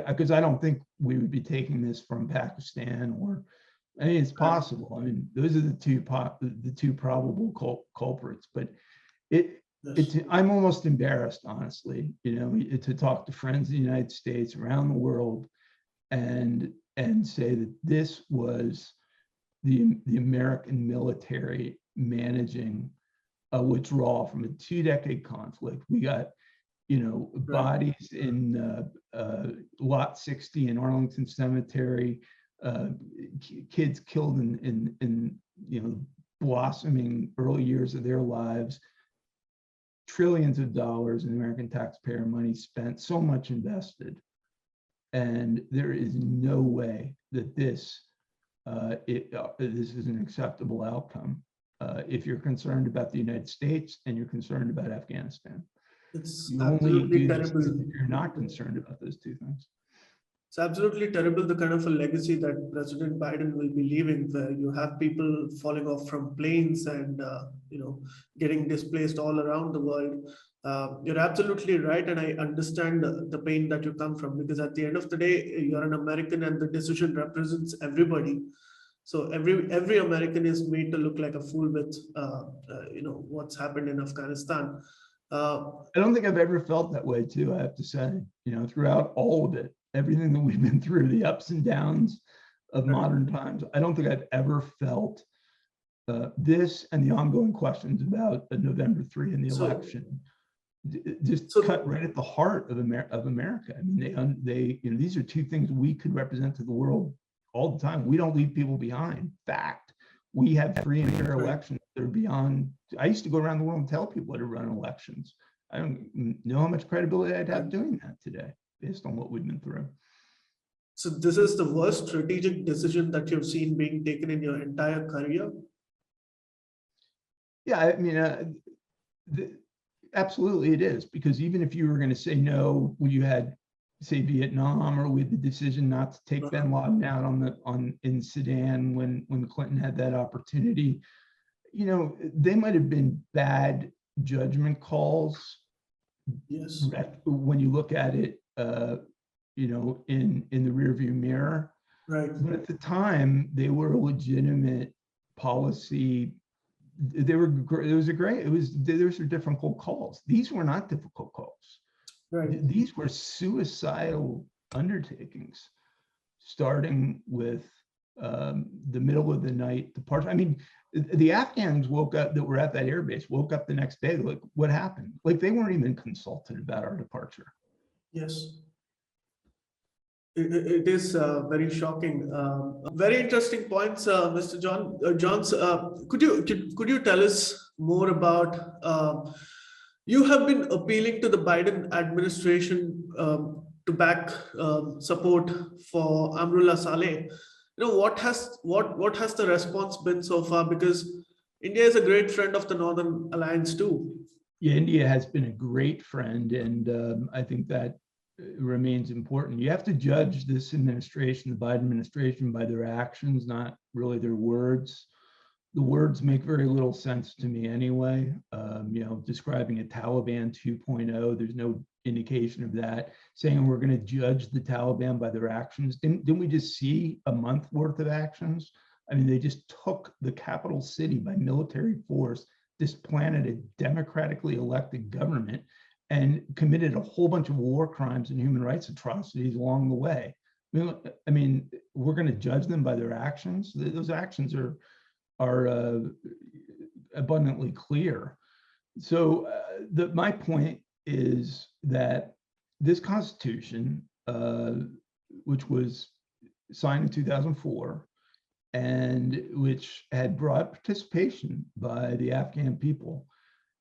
Because I don't think we would be taking this from Pakistan or, I mean, it's possible. I mean, those are the two probable culprits. But I'm almost embarrassed, honestly, to talk to friends in the United States around the world and say that this was the American military managing a withdrawal from a 2-decade conflict. We got, bodies in Lot 60 in Arlington Cemetery, kids killed in blossoming early years of their lives, trillions of dollars in American taxpayer money spent, so much invested. And there is no way that this is an acceptable outcome if you're concerned about the United States and you're concerned about Afghanistan. It's you only do this terrible. if you're not concerned about those two things. It's absolutely terrible, the kind of a legacy that President Biden will be leaving, where you have people falling off from planes and getting displaced all around the world. You're absolutely right, and I understand the pain that you come from, because at the end of the day, you're an American, and the decision represents everybody. So every American is made to look like a fool with what's happened in Afghanistan. I don't think I've ever felt that way too, I have to say, throughout all of it, everything that we've been through, the ups and downs of modern times, I don't think I've ever felt this and the ongoing questions about November 3 and the election just cut right at the heart of America. I mean, these are two things we could represent to the world all the time. We don't leave people behind. Fact. We have free and fair elections that are beyond. I used to go around the world and tell people how to run elections. I don't know how much credibility I'd have doing that today, based on what we've been through. So this is the worst strategic decision that you've seen being taken in your entire career? Yeah, I mean, absolutely it is, because even if you were going to say no when you had, say, Vietnam, or with the decision not to take bin Laden out in Sudan when Clinton had that opportunity, they might have been bad judgment calls. Yes. When you look at it, in the rearview mirror. Right. But at the time, they were a legitimate policy. Those are difficult calls. These were not difficult calls. Right. These were suicidal undertakings, starting with the middle of the night departure. I mean, the Afghans woke up that were at that airbase, woke up the next day, like, what happened? Like, they weren't even consulted about our departure. Yes. It is very shocking. Very interesting points, Mr. Johns. Could you tell us more about? You have been appealing to the Biden administration to back support for Amrullah Saleh. What has the response been so far? Because India is a great friend of the Northern Alliance too. Yeah, India has been a great friend, and I think that remains important. You have to judge this administration, the Biden administration, by their actions, not really their words. The words make very little sense to me anyway. Describing a Taliban 2.0, there's no indication of that. Saying we're going to judge the Taliban by their actions. Didn't we just see a month worth of actions? I mean, they just took the capital city by military force, displanted a democratically elected government, and committed a whole bunch of war crimes and human rights atrocities along the way. I mean, we're going to judge them by their actions. Those actions are abundantly clear. So my point is that this Constitution, which was signed in 2004, and which had broad participation by the Afghan people,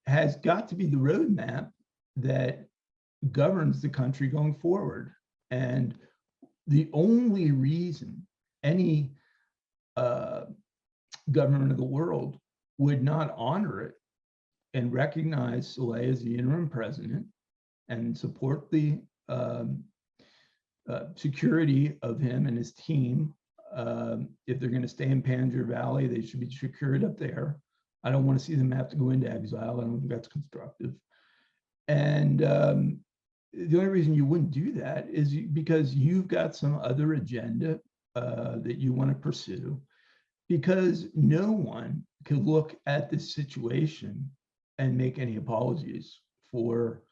has got to be the roadmap that governs the country going forward. And the only reason any government of the world would not honor it and recognize Saleh as the interim president and support the security of him and his team. If they're going to stay in Panjshir Valley, they should be secured up there. I don't want to see them have to go into exile. I don't think that's constructive. And the only reason you wouldn't do that is because you've got some other agenda that you want to pursue, because no one could look at this situation and make any apologies for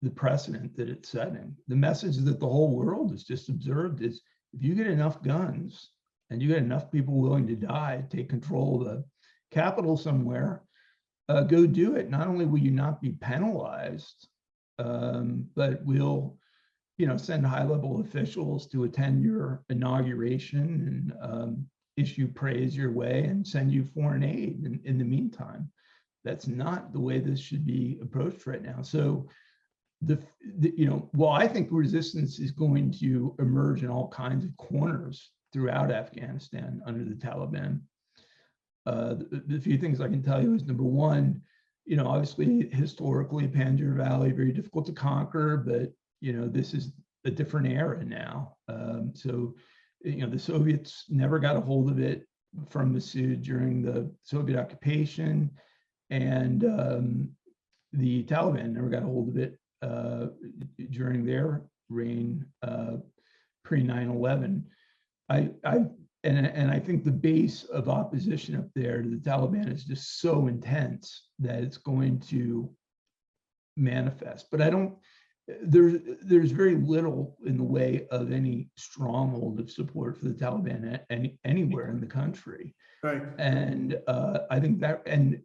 the precedent that it's setting. The message that the whole world has just observed is, if you get enough guns and you get enough people willing to die, take control of the capital somewhere, go do it. Not only will you not be penalized, but we'll, send high-level officials to attend your inauguration and issue praise your way and send you foreign aid in the meantime. That's not the way this should be approached right now. So I think resistance is going to emerge in all kinds of corners throughout Afghanistan under the Taliban. The few things I can tell you is, number one, obviously historically Panjshir Valley, very difficult to conquer, but this is a different era now. So, the Soviets never got a hold of it from Massoud during the Soviet occupation, and the Taliban never got a hold of it during their reign pre 9/11. And I think the base of opposition up there to the Taliban is just so intense that it's going to manifest. But there's very little in the way of any stronghold of support for the Taliban anywhere in the country. Right. And I think that, and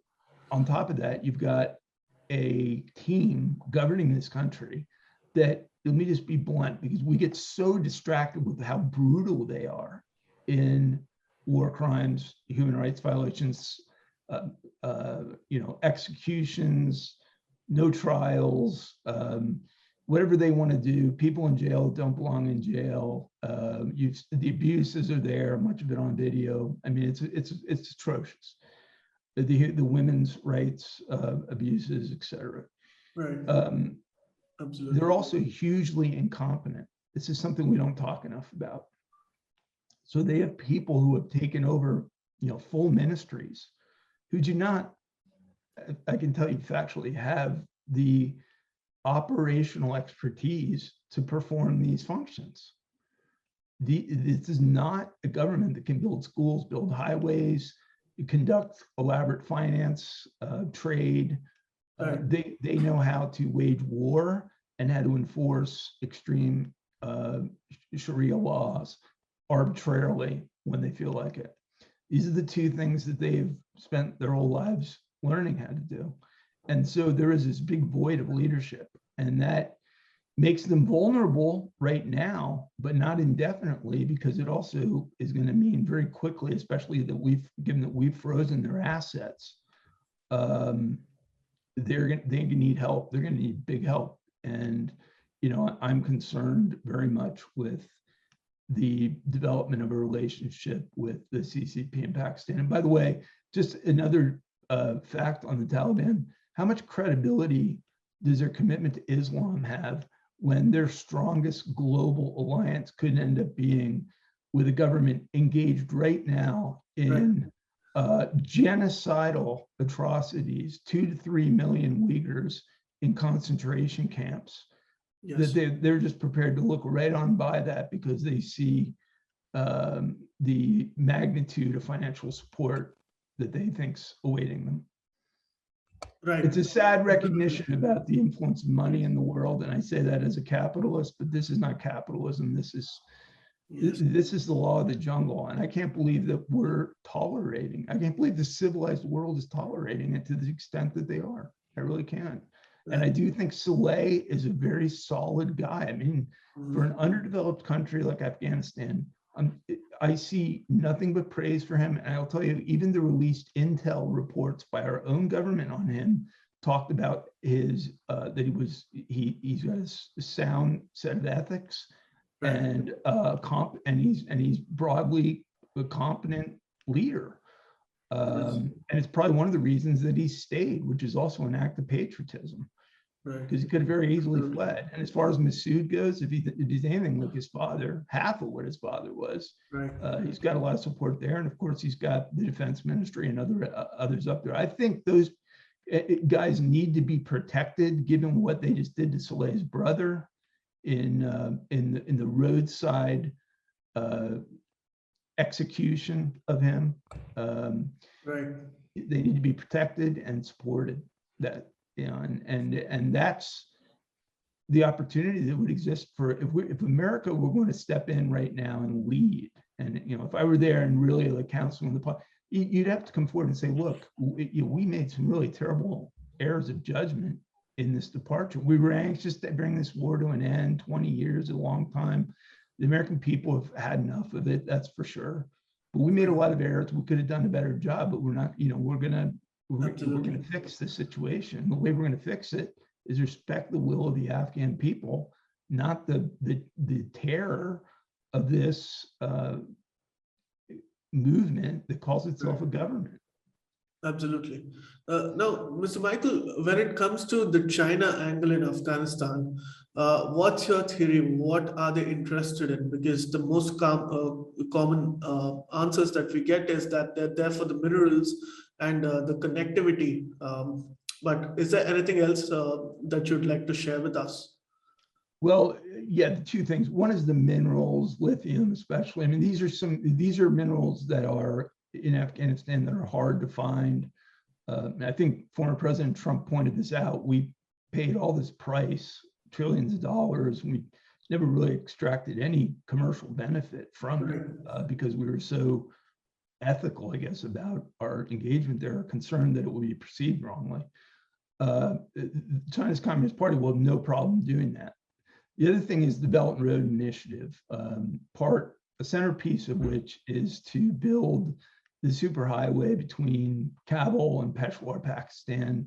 on top of that, you've got a team governing this country that, let me just be blunt, because we get so distracted with how brutal they are in war crimes, human rights violations, executions, no trials, whatever they want to do. People in jail don't belong in jail. The abuses are there, much of it on video. I mean, it's atrocious. The women's rights abuses, etc. Right. Absolutely. They're also hugely incompetent. This is something we don't talk enough about. So they have people who have taken over, full ministries, who do not, I can tell you factually, have the operational expertise to perform these functions. This is not a government that can build schools, build highways, conduct elaborate finance, trade. They know how to wage war and how to enforce extreme Sharia laws arbitrarily when they feel like it. These are the two things that they've spent their whole lives learning how to do. And so there is this big void of leadership, and that makes them vulnerable right now, but not indefinitely, because it also is going to mean very quickly, especially that we've frozen their assets, they need help. They're going to need big help. And, I'm concerned very much with the development of a relationship with the CCP in Pakistan. And by the way, just another fact on the Taliban: how much credibility does their commitment to Islam have when their strongest global alliance could end up being with a government engaged right now in genocidal atrocities, 2 to 3 million Uyghurs in concentration camps? Yes. That they're just prepared to look right on by that because they see the magnitude of financial support that they think's awaiting them. Right. It's a sad recognition about the influence of money in the world, and I say that as a capitalist, but this is not capitalism. This is the law of the jungle, and I can't believe that we're tolerating. I can't believe the civilized world is tolerating it to the extent that they are. I really can't. And I do think Saleh is a very solid guy. I mean, for an underdeveloped country like Afghanistan, I see nothing but praise for him. And I'll tell you, even the released intel reports by our own government on him talked about his that he's got a sound set of ethics, and he's broadly a competent leader. And it's probably one of the reasons that he stayed, which is also an act of patriotism, because he could have very easily fled. And as far as Massoud goes, if he's anything like his father, half of what his father was, he's got a lot of support there. And of course, he's got the defense ministry and others up there. I think those guys need to be protected, given what they just did to Saleh's brother in the roadside execution of him. They need to be protected and supported. That, and that's the opportunity that would exist for if America were going to step in right now and lead. And if I were there and really like counseling you'd have to come forward and say, look, we made some really terrible errors of judgment in this departure. We were anxious to bring this war to an end. 20 years, a long time. The American people have had enough of it, that's for sure. But we made a lot of errors. We could have done a better job, but we're not, we're gonna fix the situation. The way we're gonna fix it is respect the will of the Afghan people, not the terror of this movement that calls itself a government. Absolutely. Now, Mr. Michael, when it comes to the China angle in Afghanistan, What's your theory? What are they interested in? Because the most common answers that we get is that they're there for the minerals and the connectivity. But is there anything else that you'd like to share with us? Well, yeah, the two things. One is the minerals, lithium especially. I mean, these are minerals that are in Afghanistan that are hard to find. I think former President Trump pointed this out. We paid all this price, trillions of dollars, and we never really extracted any commercial benefit from it because we were so ethical, I guess, about our engagement there, concerned that it would be perceived wrongly. China's Communist Party will have no problem doing that. The other thing is the Belt and Road Initiative, a centerpiece of which is to build the superhighway between Kabul and Peshawar, Pakistan.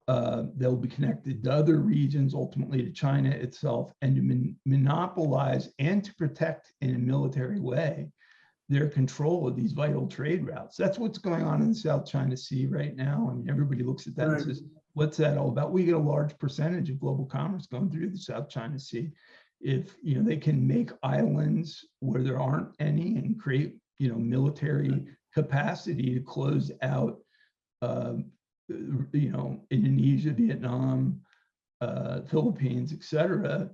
They'll be connected to other regions, ultimately to China itself, and to monopolize and to protect in a military way their control of these vital trade routes. That's what's going on in the South China Sea right now. I mean, everybody looks at that and says, what's that all about? We get a large percentage of global commerce going through the South China Sea. If they can make islands where there aren't any and create military capacity to close out Indonesia, Vietnam, Philippines, etc.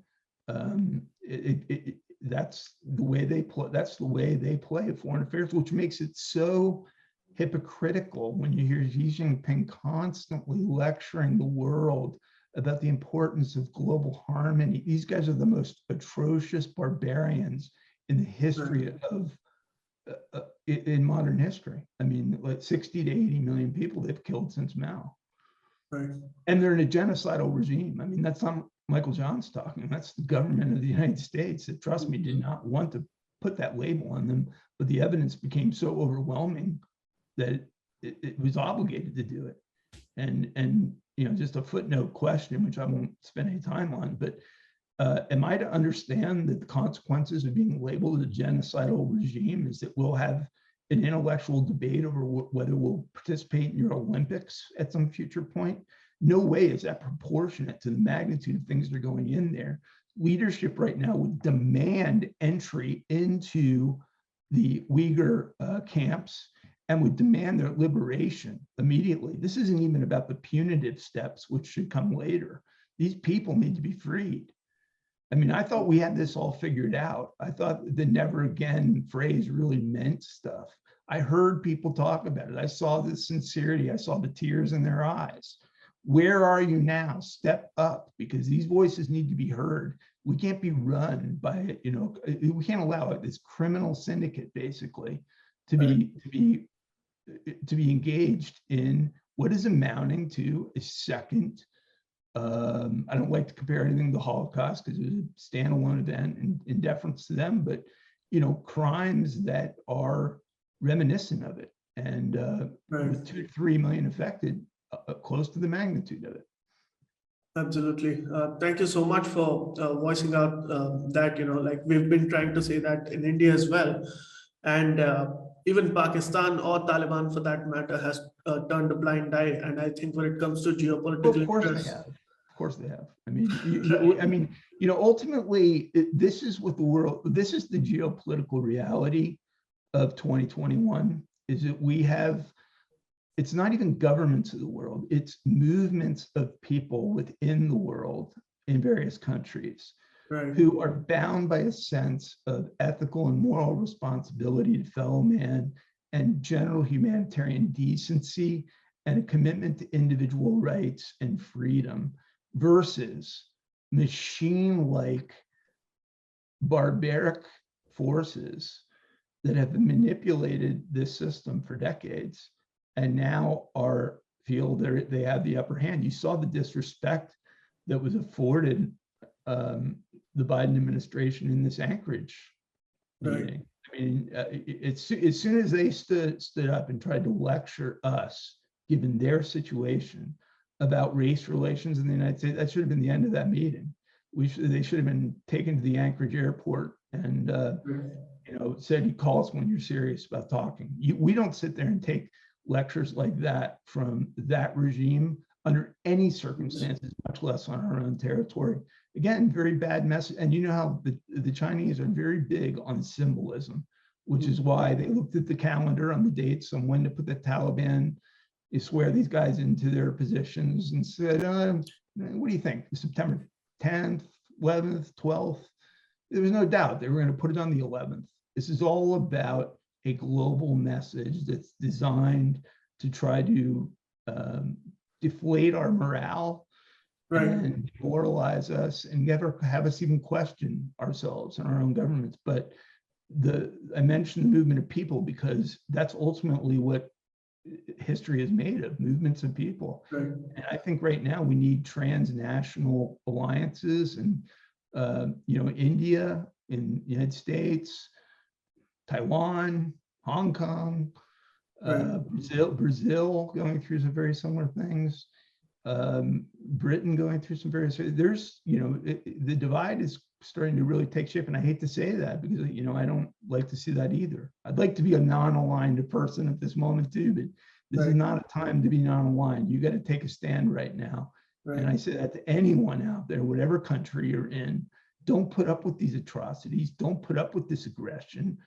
That's the way they play. That's the way they play foreign affairs, which makes it so hypocritical when you hear Xi Jinping constantly lecturing the world about the importance of global harmony. These guys are the most atrocious barbarians in the history of in modern history. I mean, like 60 to 80 million people they've killed since Mao. And they're in a genocidal regime. I mean, that's not Michael John's talking. That's the government of the United States that, trust me, did not want to put that label on them, but the evidence became so overwhelming that it was obligated to do it. And just a footnote question, which I won't spend any time on, but am I to understand that the consequences of being labeled a genocidal regime is that we'll have an intellectual debate over whether we'll participate in your Olympics at some future point? No way is that proportionate to the magnitude of things that are going in there. Leadership right now would demand entry into the Uyghur camps and would demand their liberation immediately. This isn't even about the punitive steps, which should come later. These people need to be freed. I mean, I thought we had this all figured out. I thought the never again phrase really meant stuff. I heard people talk about it. I saw the sincerity. I saw the tears in their eyes. Where are you now? Step up, because these voices need to be heard. We can't be run by, we can't allow this criminal syndicate basically to be engaged in what is amounting to a second. I don't like to compare anything to the Holocaust because it was a standalone event in deference to them, but crimes that are reminiscent of it, and with 2 to 3 million affected, close to the magnitude of it. Absolutely. Thank you so much for voicing out that, like we've been trying to say that in India as well. And even Pakistan or Taliban, for that matter, has turned a blind eye. And I think when it comes to geopolitical, well, of course they have. Of course they have. I mean, ultimately, this is what the world. This is the geopolitical reality of 2021. Is that we have. It's not even governments of the world. It's movements of people within the world in various countries who are bound by a sense of ethical and moral responsibility to fellow man and general humanitarian decency and a commitment to individual rights and freedom versus machine-like barbaric forces that have manipulated this system for decades and now feel they have the upper hand. You saw the disrespect that was afforded the Biden administration in this Anchorage meeting. I mean, as soon as they stood up and tried to lecture us, given their situation, about race relations in the United States, that should have been the end of that meeting. They should have been taken to the Anchorage airport and said, "You call us when you're serious about talking." We don't sit there and take lectures like that from that regime under any circumstances, much less on our own territory. again, very bad message. And you know how the Chinese are very big on symbolism, which is why they looked at the calendar on the dates on when to put the Taliban, you swear these guys into their positions and said, what do you think? September 10th, 11th, 12th? There was no doubt they were going to put it on the 11th. This is all about a global message that's designed to try to deflate our morale, right, and demoralize us and never have us even question ourselves and our own governments. But I mentioned the movement of people because that's ultimately what history is made of, movements of people. Right. And I think right now we need transnational alliances, and India, in the United States, Taiwan, Hong Kong, Brazil going through some very similar things, Britain going through some various, there's, the divide is starting to really take shape. And I hate to say that because, I don't like to see that either. I'd like to be a non-aligned person at this moment too, but this is not a time to be non-aligned. You got to take a stand right now. Right. And I say that to anyone out there, whatever country you're in, don't put up with these atrocities. Don't put up with this aggression.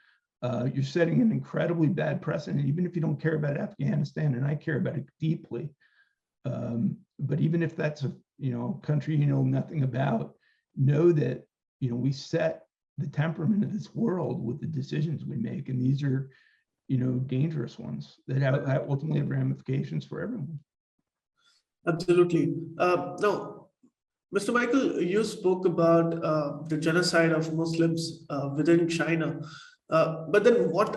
You're setting an incredibly bad precedent, even if you don't care about Afghanistan, and I care about it deeply. But even if that's a country you know nothing about, know that we set the temperament of this world with the decisions we make, and these are dangerous ones that ultimately have ramifications for everyone. Absolutely. Now, Mr. Michael, you spoke about the genocide of Muslims within China. But then what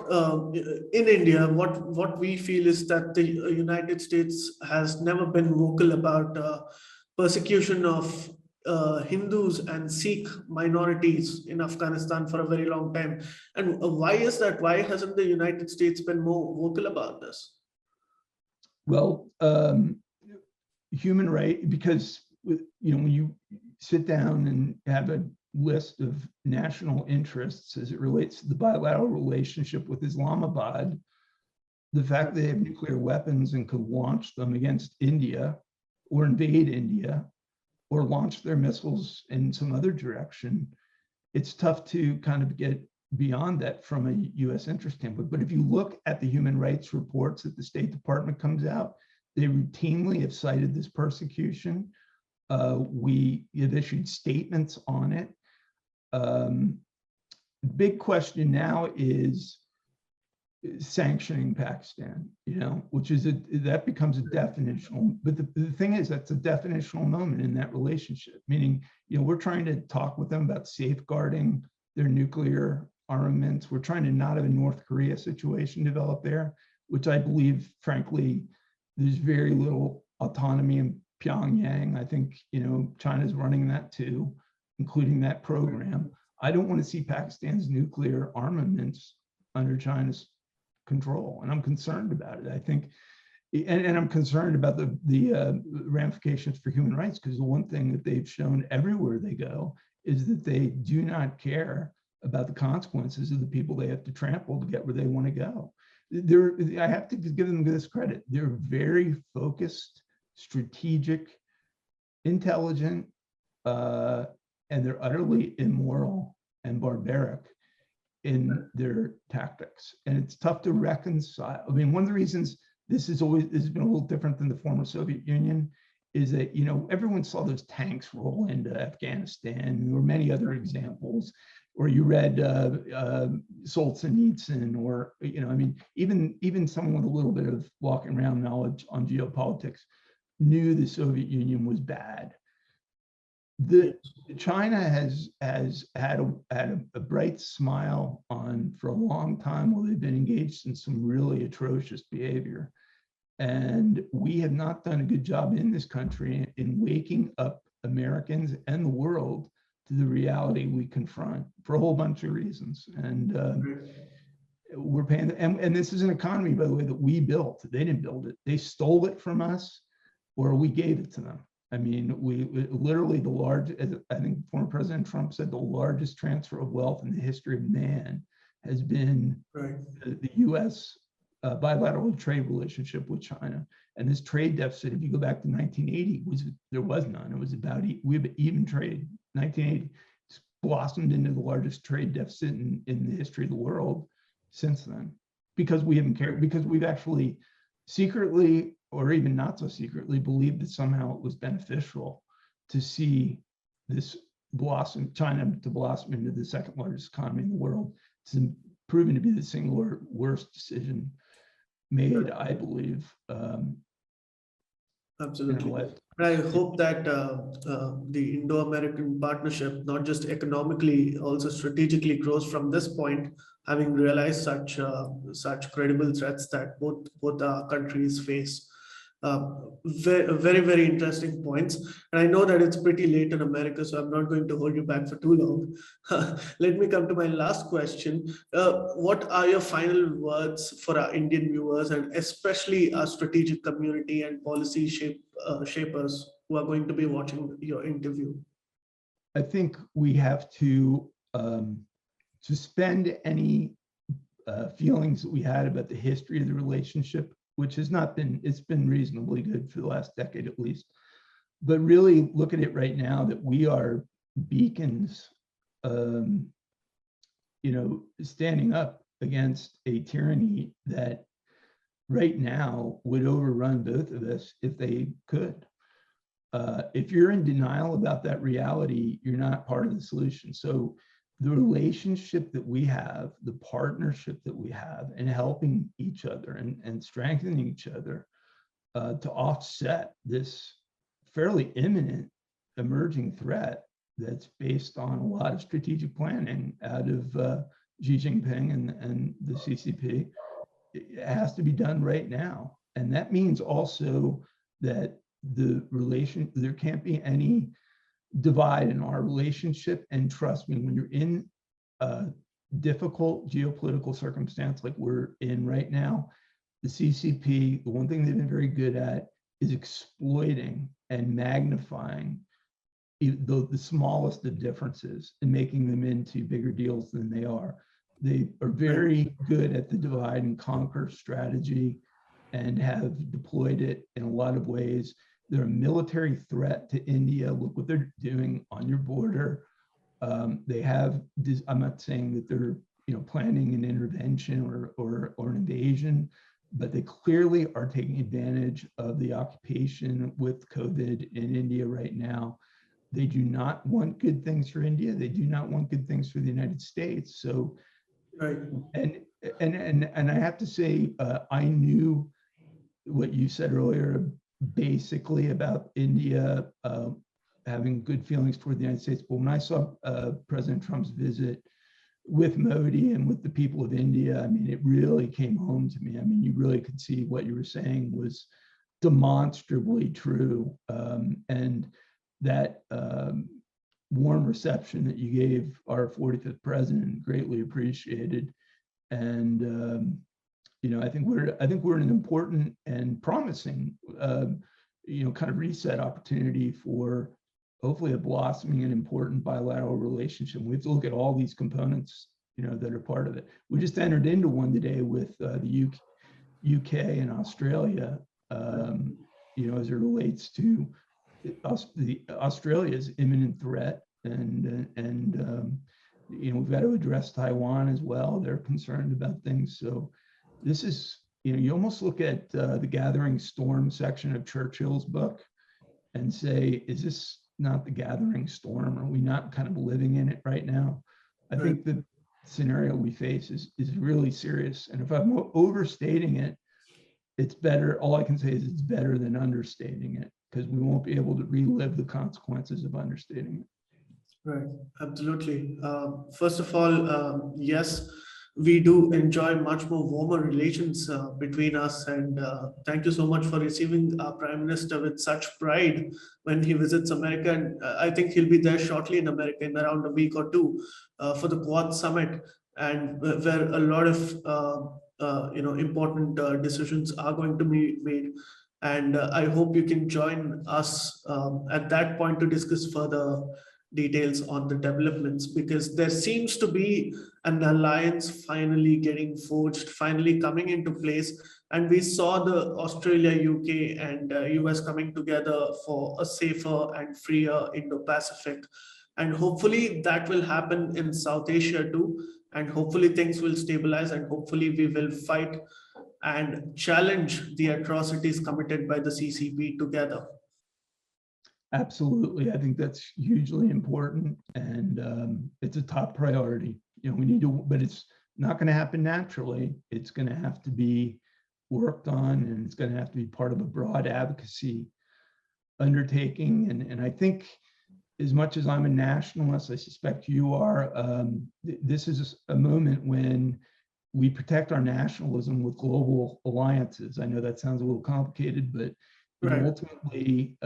in India, what we feel is that the United States has never been vocal about persecution of Hindus and Sikh minorities in Afghanistan for a very long time. And why is that? Why hasn't the United States been more vocal about this? Well, human right, because when you sit down and have a list of national interests as it relates to the bilateral relationship with Islamabad, the fact that they have nuclear weapons and could launch them against India or invade India or launch their missiles in some other direction, it's tough to kind of get beyond that from a US interest standpoint. But if you look at the human rights reports that the State Department comes out, they routinely have cited this persecution. We have issued statements on it. The big question now is sanctioning Pakistan, which is that becomes a definitional, but the thing is that's a definitional moment in that relationship, meaning, we're trying to talk with them about safeguarding their nuclear armaments. We're trying to not have a North Korea situation develop there, which I believe, frankly, there's very little autonomy in Pyongyang. I think, China's running that too, including that program. I don't want to see Pakistan's nuclear armaments under China's control, and I'm concerned about it. I think, and I'm concerned about the ramifications for human rights, because the one thing that they've shown everywhere they go is that they do not care about the consequences of the people they have to trample to get where they want to go. I have to give them this credit. They're very focused, strategic, intelligent, and they're utterly immoral and barbaric in their tactics. And it's tough to reconcile. I mean, one of the reasons this has been a little different than the former Soviet Union is that, everyone saw those tanks roll into Afghanistan. There were many other examples, or you read Solzhenitsyn, or, even someone with a little bit of walking around knowledge on geopolitics knew the Soviet Union was bad. China has had a bright smile on for a long time while they've been engaged in some really atrocious behavior. And we have not done a good job in this country in waking up Americans and the world to the reality we confront for a whole bunch of reasons. And we're paying, and this is an economy, by the way, that we built. They didn't build it. They stole it from us, or we gave it to them. I mean, we literally I think former President Trump said, the largest transfer of wealth in the history of man has been the US bilateral trade relationship with China. And this trade deficit, if you go back to 1980, there was none. It was about we have even trade 1980, it's blossomed into the largest trade deficit in the history of the world since then, because we haven't cared, because we've actually secretly, or even not so secretly, believed that somehow it was beneficial to see this blossom, China to blossom into the second largest economy in the world. It's proven to be the single worst decision made, I believe. Absolutely. And I hope that the Indo-American partnership, not just economically, also strategically grows from this point, having realized such credible threats that both our countries face. Very, very interesting points. And I know that it's pretty late in America, so I'm not going to hold you back for too long. Let me come to my last question. What are your final words for our Indian viewers, and especially our strategic community and policy shapers who are going to be watching your interview? I think we have to suspend any feelings that we had about the history of the relationship, which has not been, it's been reasonably good for the last decade at least, but really look at it right now that we are beacons, standing up against a tyranny that right now would overrun both of us if they could. If you're in denial about that reality, you're not part of the solution. So the relationship that we have, the partnership that we have, and helping each other and strengthening each other to offset this fairly imminent emerging threat that's based on a lot of strategic planning out of Xi Jinping and the CCP, it has to be done right now. And that means also that there can't be any divide in our relationship. And trust me, when you're in a difficult geopolitical circumstance like we're in right now, the CCP, the one thing they've been very good at is exploiting and magnifying the smallest of differences and making them into bigger deals than they are. They are very good at the divide and conquer strategy and have deployed it in a lot of ways. They're a military threat to India. Look what they're doing on your border. They have this, I'm not saying that they're planning an intervention or an invasion, but they clearly are taking advantage of the occupation with COVID in India right now. They do not want good things for India. They do not want good things for the United States. So, right. And I have to say, I knew what you said earlier, basically about India having good feelings toward the United States. But when I saw President Trump's visit with Modi and with the people of India, I mean, it really came home to me. I mean, you really could see what you were saying was demonstrably true. And that warm reception that you gave our 45th president, greatly appreciated. And I think we're in an important and promising kind of reset opportunity for hopefully a blossoming and important bilateral relationship. We have to look at all these components that are part of it. We just entered into one today with the UK and Australia, as it relates to Australia's imminent threat, and we've got to address Taiwan as well. They're concerned about things. So this is, you almost look at the Gathering Storm section of Churchill's book and say, is this not the gathering storm? Are we not kind of living in it right now? I think the scenario we face is really serious. And if I'm overstating it, it's better. All I can say is it's better than understating it, because we won't be able to relive the consequences of understating it. Right, absolutely. First of all, yes, we do enjoy much more warmer relations between us, and thank you so much for receiving our Prime Minister with such pride when he visits America. And I think he'll be there shortly in America in around a week or two for the Quad Summit, and where a lot of important decisions are going to be made. And I hope you can join us at that point to discuss further details on the developments, because there seems to be an alliance finally getting forged, finally coming into place. And we saw the Australia, UK, and US coming together for a safer and freer Indo-Pacific. And hopefully that will happen in South Asia too. And hopefully things will stabilize, and hopefully we will fight and challenge the atrocities committed by the CCP together. Absolutely. I think that's hugely important, and it's a top priority. We need to, but it's not going to happen naturally. It's going to have to be worked on, and it's going to have to be part of a broad advocacy undertaking. And I think, as much as I'm a nationalist, I suspect you are, this is a moment when we protect our nationalism with global alliances. I know that sounds a little complicated, but Right. Ultimately,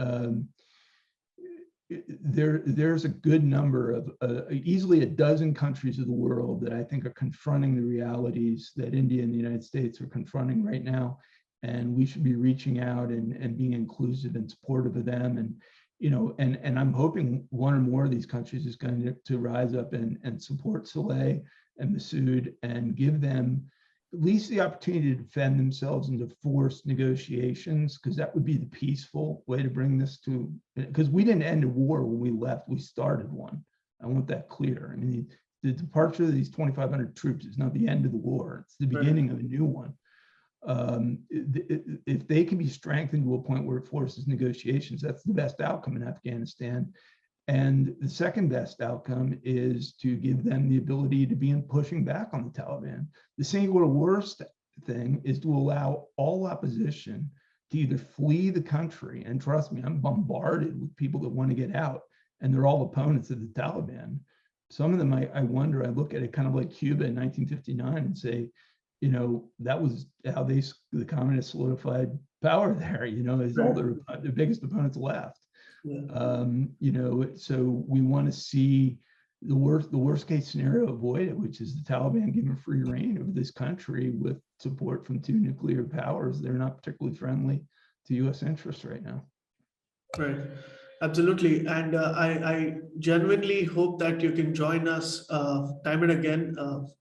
there's a good number of easily a dozen countries of the world that I think are confronting the realities that India and the United States are confronting right now, and we should be reaching out and being inclusive and supportive of them. And I'm hoping one or more of these countries is going to rise up and support Saleh and Masood and give them at least the opportunity to defend themselves and to force negotiations, because that would be the peaceful way to bring this to, because we didn't end a war when we left, we started one. I want that clear. I mean, the departure of these 2,500 troops is not the end of the war, it's the beginning of a new one. If they can be strengthened to a point where it forces negotiations, that's the best outcome in Afghanistan. And the second best outcome is to give them the ability to begin pushing back on the Taliban. The singular worst thing is to allow all opposition to either flee the country, and trust me, I'm bombarded with people that want to get out, and they're all opponents of the Taliban. Some of them, I wonder, I look at it kind of like Cuba in 1959 and say, that was how the communists solidified power there, as all their biggest opponents left. Yeah. So we want to see the worst case scenario avoided, which is the Taliban given free reign over this country with support from two nuclear powers. They're not particularly friendly to U.S. interests right now. Right. Absolutely. And I genuinely hope that you can join us time and again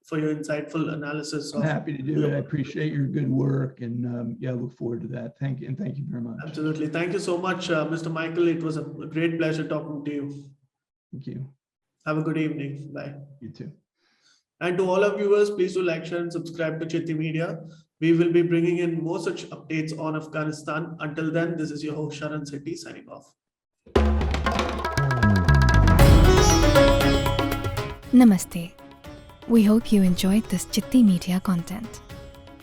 for your insightful analysis. I'm happy to do it. I appreciate your good work, and I look forward to that. Thank you. And thank you very much. Absolutely. Thank you so much, Mr. Michael. It was a great pleasure talking to you. Thank you. Have a good evening. Bye. You too. And to all our viewers, please do like, share, and subscribe to Citti Media. We will be bringing in more such updates on Afghanistan. Until then, this is your host, Sharan Setty, signing off. Namaste. We hope you enjoyed this Citti Media content.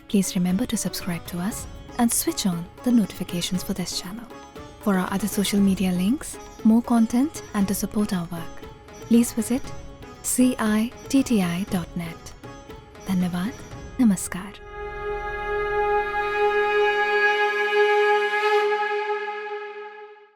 Please remember to subscribe to us and switch on the notifications for this channel. For our other social media links, more content, and to support our work, please visit citti.net. Dhanyavad. Namaskar.